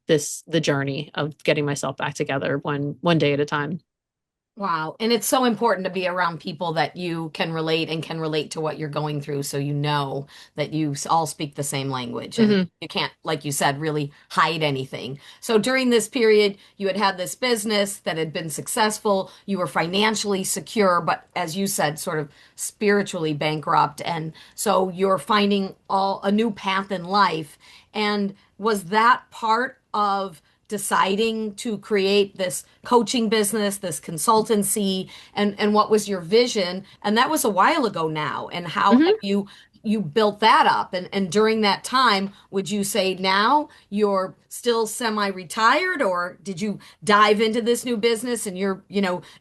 Speaker 1: the journey of getting myself back together one day at a time.
Speaker 2: Wow. And it's so important to be around people that you can relate and can relate to what you're going through. So you know that all speak the same language and
Speaker 1: Hmm.
Speaker 2: you can't, like you said, really hide anything. So during this period, you had this business that had been successful. You were financially secure, but as you said, sort of spiritually bankrupt. And so you're finding a new path in life. And was that part of deciding to create this coaching business, this consultancy, and what was your vision? And that was a while ago now. And how have
Speaker 1: Hmm.
Speaker 2: you built that up? And during that time, would you say now you're still semi-retired, or did you dive into this new business and you're,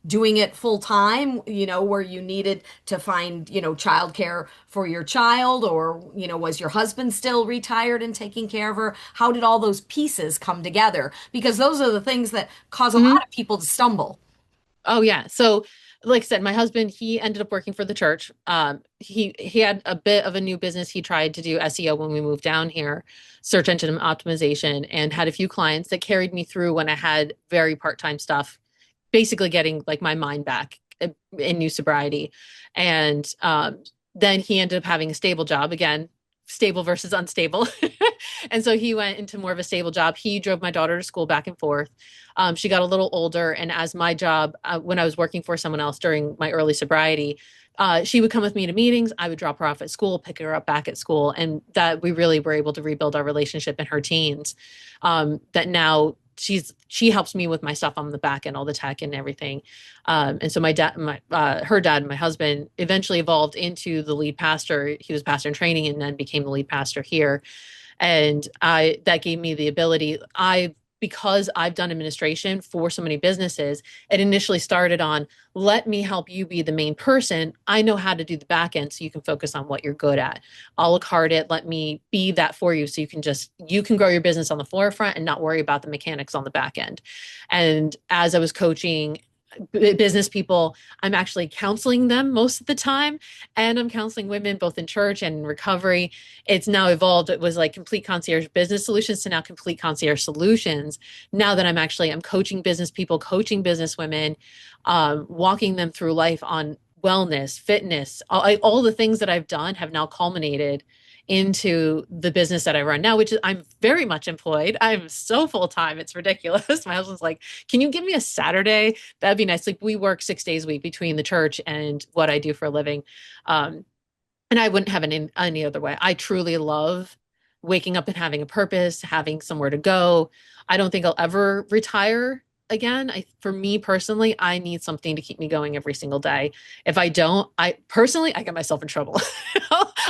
Speaker 2: doing it full time, where you needed to find, childcare for your child, or, was your husband still retired and taking care of her? How did all those pieces come together? Because those are the things that cause a
Speaker 1: Hmm.
Speaker 2: lot of people to stumble.
Speaker 1: Oh yeah. So like I said, my husband, he ended up working for the church. He had a bit of a new business. He tried to do SEO when we moved down here, search engine optimization, and had a few clients that carried me through when I had very part-time stuff, basically getting like my mind back in new sobriety. And then he ended up having a stable job again, stable versus unstable. And so he went into more of a stable job. He drove my daughter to school back and forth. She got a little older. And as my job, when I was working for someone else during my early sobriety, she would come with me to meetings. I would drop her off at school, pick her up back at school. And that we really were able to rebuild our relationship in her teens. That now she helps me with my stuff on the back end, all the tech and everything. And so her dad and my husband eventually evolved into the lead pastor. He was pastor in training and then became the lead pastor here. And that gave me the ability. Because I've done administration for so many businesses, it initially started on let me help you be the main person. I know how to do the back end so you can focus on what you're good at. I'll card it. Let me be that for you so you can grow your business on the forefront and not worry about the mechanics on the back end. And as I was coaching business people, I'm actually counseling them most of the time. And I'm counseling women both in church and in recovery. It's now evolved. It was like complete concierge business solutions to now complete concierge solutions. Now that I'm coaching business people, coaching business women, walking them through life on wellness, fitness, all the things that I've done have now culminated into the business that I run now, which is I'm very much employed. I'm so full time. It's ridiculous. My husband's like, can you give me a Saturday? That'd be nice. Like we work 6 days a week between the church and what I do for a living. Um, and I wouldn't have it in any other way. I truly love waking up and having a purpose, having somewhere to go. I don't think I'll ever retire again. For me personally, I need something to keep me going every single day. If I don't, I get myself in trouble.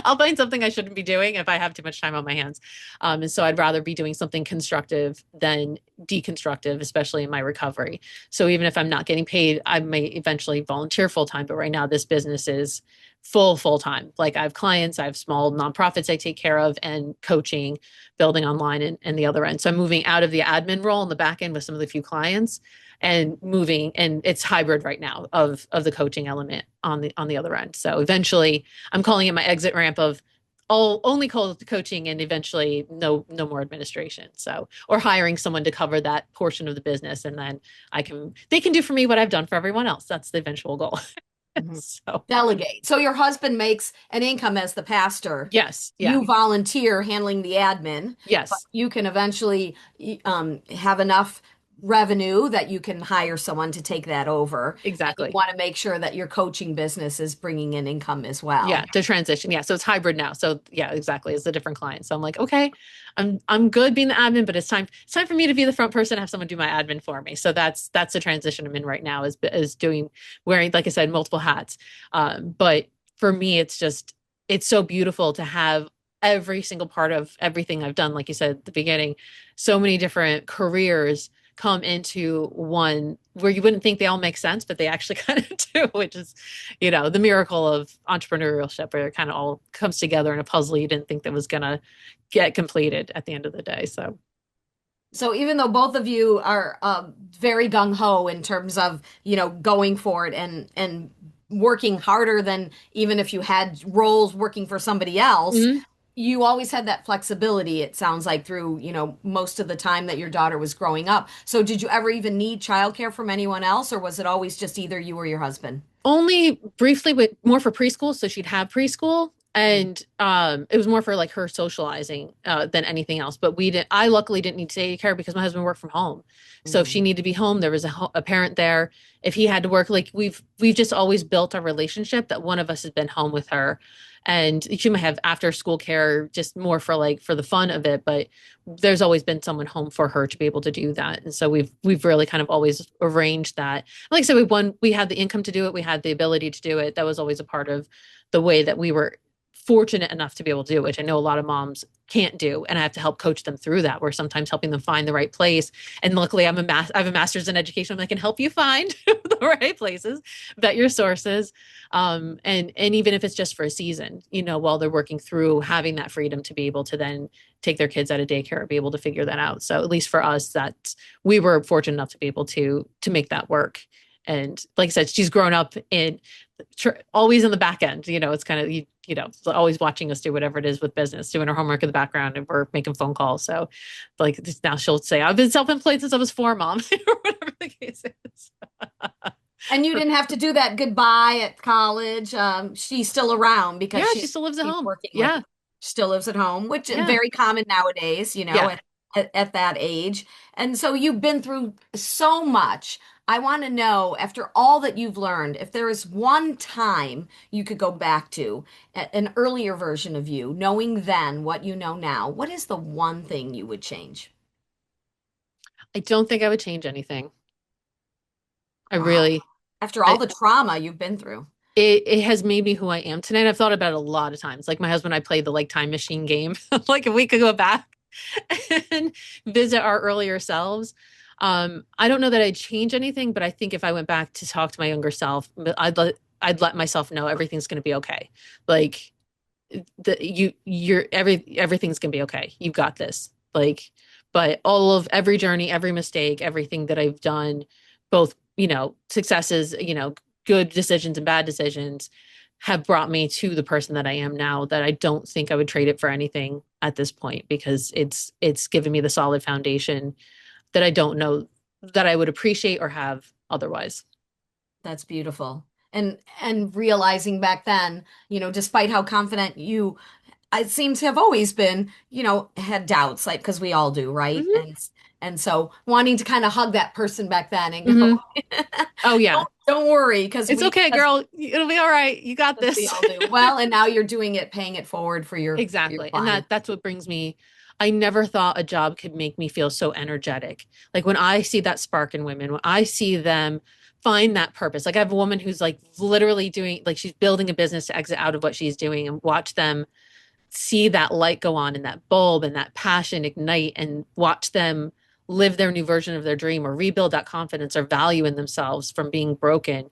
Speaker 1: I'll find something I shouldn't be doing if I have too much time on my hands. And so I'd rather be doing something constructive than deconstructive, especially in my recovery. So even if I'm not getting paid, I may eventually volunteer full time. But right now, this business is full time. Like I have clients, I have small nonprofits I take care of, and coaching, building online, and the other end. So I'm moving out of the admin role in the back end with some of the few clients and moving, and it's hybrid right now of the coaching element on the other end. So eventually I'm calling it my exit ramp of all only coaching, and eventually no more administration. So, or hiring someone to cover that portion of the business, and then they can do for me what I've done for everyone else. That's the eventual goal.
Speaker 2: Mhm.
Speaker 1: So
Speaker 2: Delegate. So your husband makes an income as the pastor.
Speaker 1: yes, yeah,
Speaker 2: You volunteer handling the admin, but
Speaker 1: yes,
Speaker 2: you can eventually have enough revenue that you can hire someone to take that over. And you
Speaker 1: exactly.
Speaker 2: want to make sure that your coaching business is bringing in income as well.
Speaker 1: Yeah, to transition. Yeah, so it's hybrid now. So yeah, exactly. It's a different client. So I'm like, okay, I'm good being the admin, but it's time for me to be the front person, have someone do my admin for me. So that's the transition I'm in right now, is doing, wearing, like I said, multiple hats. But for me, it's so beautiful to have every single part of everything I've done, like you said at the beginning, so many different careers come into one where you wouldn't think they all make sense, but they actually kind of do, which is, the miracle of entrepreneurship, where it kind of all comes together in a puzzle you didn't think that was going to get completed at the end of the day. So,
Speaker 2: So even though both of you are very gung ho in terms of, going for it and working harder than even if you had roles working for somebody else,
Speaker 1: mhm.
Speaker 2: you always had that flexibility, it sounds like, through, most of the time that your daughter was growing up. So did you ever even need childcare from anyone else, or was it always just either you or your husband?
Speaker 1: Only briefly, with more for preschool, so she'd have preschool, and it was more for like her socializing than anything else. But I luckily didn't need to take care because my husband worked from home, so if she
Speaker 2: Mhm.
Speaker 1: needed to be home, there was a parent there. If he had to work, like we've just always built our relationship that one of us has been home with her, and she might have after school care just more for like for the fun of it, but there's always been someone home for her to be able to do that. And so we've really kind of always arranged that. Like I said, we had the income to do it, we had the ability to do it. That was always a part of the way that we were fortunate enough to be able to do it, which I know a lot of moms can't do, and I have to help coach them through that. Where sometimes helping them find the right place, and luckily I have a master's in education. I can help you find the right places, vet your sources, and even if it's just for a season, while they're working through, having that freedom to be able to then take their kids out of daycare and be able to figure that out. So at least for us, that we were fortunate enough to be able to make that work. And like I said, she's grown up in always in the back end. It's kind of always watching us do whatever it is with business, doing her homework in the background, and we're making phone calls. So like now she'll say, "I've been self-employed since I was four, mom," or whatever the case is.
Speaker 2: And you didn't have to do that goodbye at college. She's still around because
Speaker 1: Yeah, she still lives at
Speaker 2: she's
Speaker 1: home.
Speaker 2: working with
Speaker 1: Yeah,
Speaker 2: still lives at home, which is
Speaker 1: yeah,
Speaker 2: very common nowadays,
Speaker 1: yeah.
Speaker 2: at that age. And so you've been through so much. I want to know, after all that you've learned, if there is one time you could go back to, an earlier version of you, knowing then what you know now, what is the one thing you would change?
Speaker 1: I don't think I would change anything. I
Speaker 2: Wow.
Speaker 1: really,
Speaker 2: After all
Speaker 1: I,
Speaker 2: the trauma you've been through.
Speaker 1: it has made me who I am tonight. I've thought about it a lot of times. Like my husband and I played the like time machine game. Like if we could go back and visit our earlier selves. I don't know that I'd change anything, but I think if I went back to talk to my younger self, I'd let myself know everything's going to be okay. Like everything's going to be okay. You've got this. Like, but every journey, every mistake, everything that I've done, both, successes, good decisions and bad decisions, have brought me to the person that I am now, that I don't think I would trade it for anything at this point, because it's given me the solid foundation that I don't know that I would appreciate or have otherwise.
Speaker 2: That's beautiful. And realizing back then, despite how confident you I seem to have always been, had doubts, like because we all do, right?
Speaker 1: Hmm.
Speaker 2: And so wanting to kind of hug that person back then and go,
Speaker 1: Hmm. Oh yeah.
Speaker 2: don't worry,
Speaker 1: It's okay, girl. It'll be all right. You got
Speaker 2: because we
Speaker 1: this.
Speaker 2: all do. Well, and now you're doing it, paying it forward for your
Speaker 1: Exactly. And
Speaker 2: client.
Speaker 1: that's what brings me. I never thought a job could make me feel so energetic. Like when I see that spark in women, when I see them find that purpose. Like I have a woman who's like literally doing, like she's building a business to exit out of what she's doing, and watch them see that light go on and that bulb and that passion ignite, and watch them live their new version of their dream, or rebuild that confidence or value in themselves from being broken.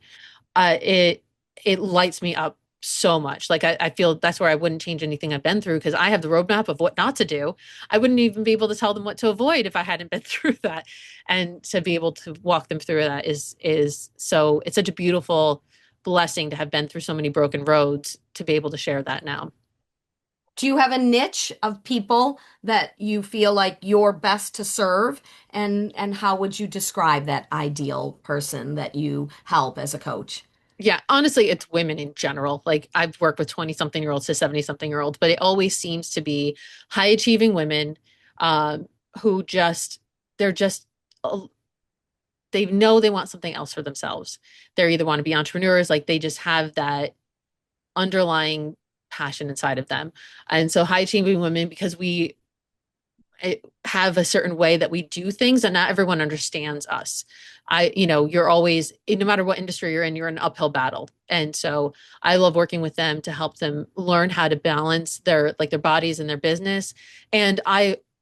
Speaker 1: It lights me up so much. Like I feel that's where I wouldn't change anything I've been through because I have the roadmap of what not to do. I wouldn't even be able to tell them what to avoid if I hadn't been through that. And to be able to walk them through that is so it's such a beautiful blessing to have been through so many broken roads to be able to share that now.
Speaker 2: Do you have a niche of people that you feel like you're best to serve? And how would you describe that ideal person that you help as a coach?
Speaker 1: Yeah, honestly, it's women in general. Like I've worked with 20 something year olds to 70 something year olds, but it always seems to be high achieving women um, who just, they're just, uh, they know they want something else for themselves. They either want to be entrepreneurs, like they just have that underlying passion inside of them. And so high achieving women, because we have a certain way that we do things and not everyone understands us. You're always, no matter what industry you're in, you're in an uphill battle. And so I love working with them to help them learn how to balance their bodies and their business. And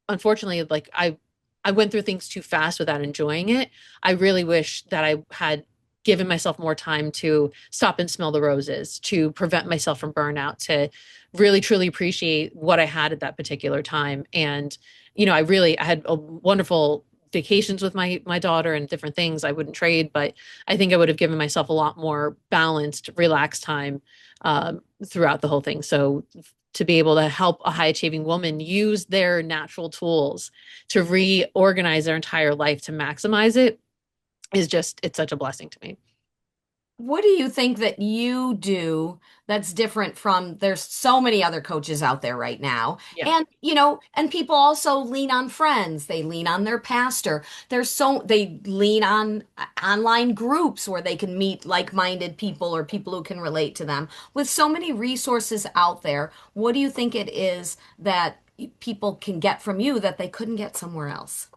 Speaker 1: unfortunately, I went through things too fast without enjoying it. I really wish that I had given myself more time to stop and smell the roses, to prevent myself from burnout, to really truly appreciate what I had at that particular time. And I had a wonderful vacations with my daughter and different things I wouldn't trade, but I think I would have given myself a lot more balanced, relaxed time throughout the whole thing. So to be able to help a high achieving woman use their natural tools to reorganize their entire life to maximize it it's such a blessing to me.
Speaker 2: What do you think that you do that's different from there's so many other coaches out there right now.
Speaker 1: Yeah.
Speaker 2: And and people also lean on friends. They lean on their pastor. They lean on online groups where they can meet like-minded people or people who can relate to them. With so many resources out there, what do you think it is that people can get from you that they couldn't get somewhere else?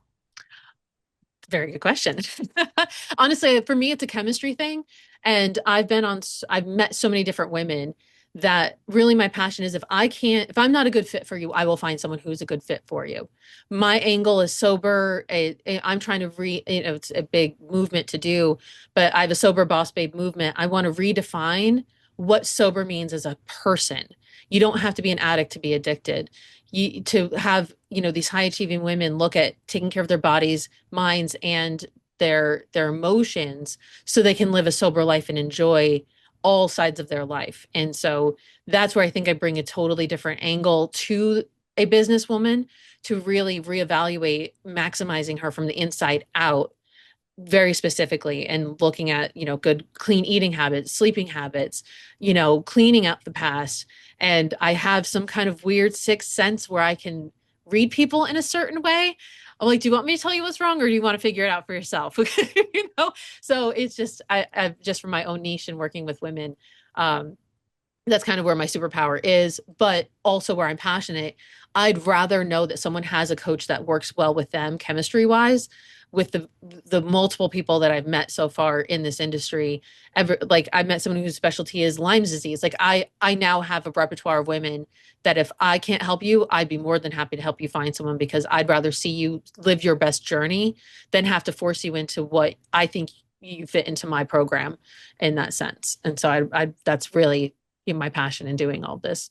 Speaker 1: Very good question. Honestly, for me, it's a chemistry thing. And I've met so many different women that really my passion is if I'm not a good fit for you, I will find someone who's a good fit for you. My angle is sober. I'm trying to it's a big movement to do, but I have a sober boss babe movement. I want to redefine what sober means as a person. You don't have to be an addict to be addicted. To have, these high achieving women look at taking care of their bodies, minds, and their emotions so they can live a sober life and enjoy all sides of their life. And so that's where I think I bring a totally different angle to a businesswoman to really reevaluate maximizing her from the inside out very specifically and looking at good clean eating habits, sleeping habits, cleaning up the past. And I have some kind of weird sixth sense where I can read people in a certain way. I'm like, do you want me to tell you what's wrong or do you want to figure it out for yourself? So it's just I just from my own niche and working with women, um that's kind of where my superpower is, but also where I'm passionate. I'd rather know that someone has a coach that works well with them chemistry wise. With the multiple people that I've met so far in this industry, like I met someone whose specialty is Lyme's disease. Like I now have a repertoire of women that if I can't help you, I'd be more than happy to help you find someone because I'd rather see you live your best journey than have to force you into what I think you fit into my program in that sense. And so I that's really my passion in doing all this.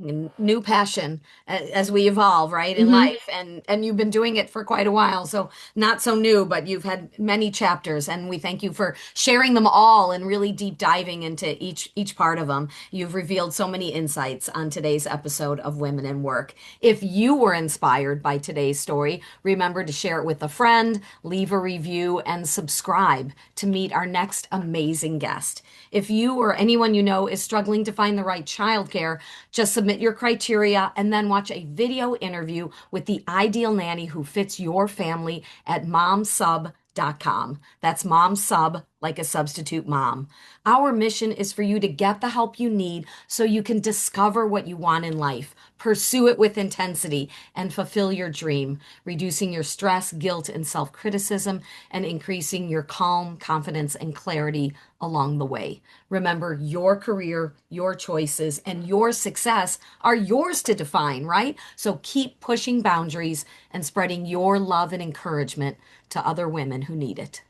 Speaker 2: New passion as we evolve, right, in
Speaker 1: Hmm.
Speaker 2: life. And you've been doing it for quite a while, so not so new, but you've had many chapters, and we thank you for sharing them all and really deep diving into each part of them. You've revealed so many insights on today's episode of Women in Work. If you were inspired by today's story, remember to share it with a friend, leave a review, and subscribe to meet our next amazing guest. If you or anyone you know is struggling to find the right childcare, just submit your criteria and then watch a video interview with the ideal nanny who fits your family at momsub.com. That's momsub, like a substitute mom. Our mission is for you to get the help you need so you can discover what you want in life, pursue it with intensity, and fulfill your dream, reducing your stress, guilt, and self criticism, and increasing your calm, confidence, and clarity along the way. Remember, your career, your choices, and your success are yours to define, right? So keep pushing boundaries and spreading your love and encouragement to other women who need it.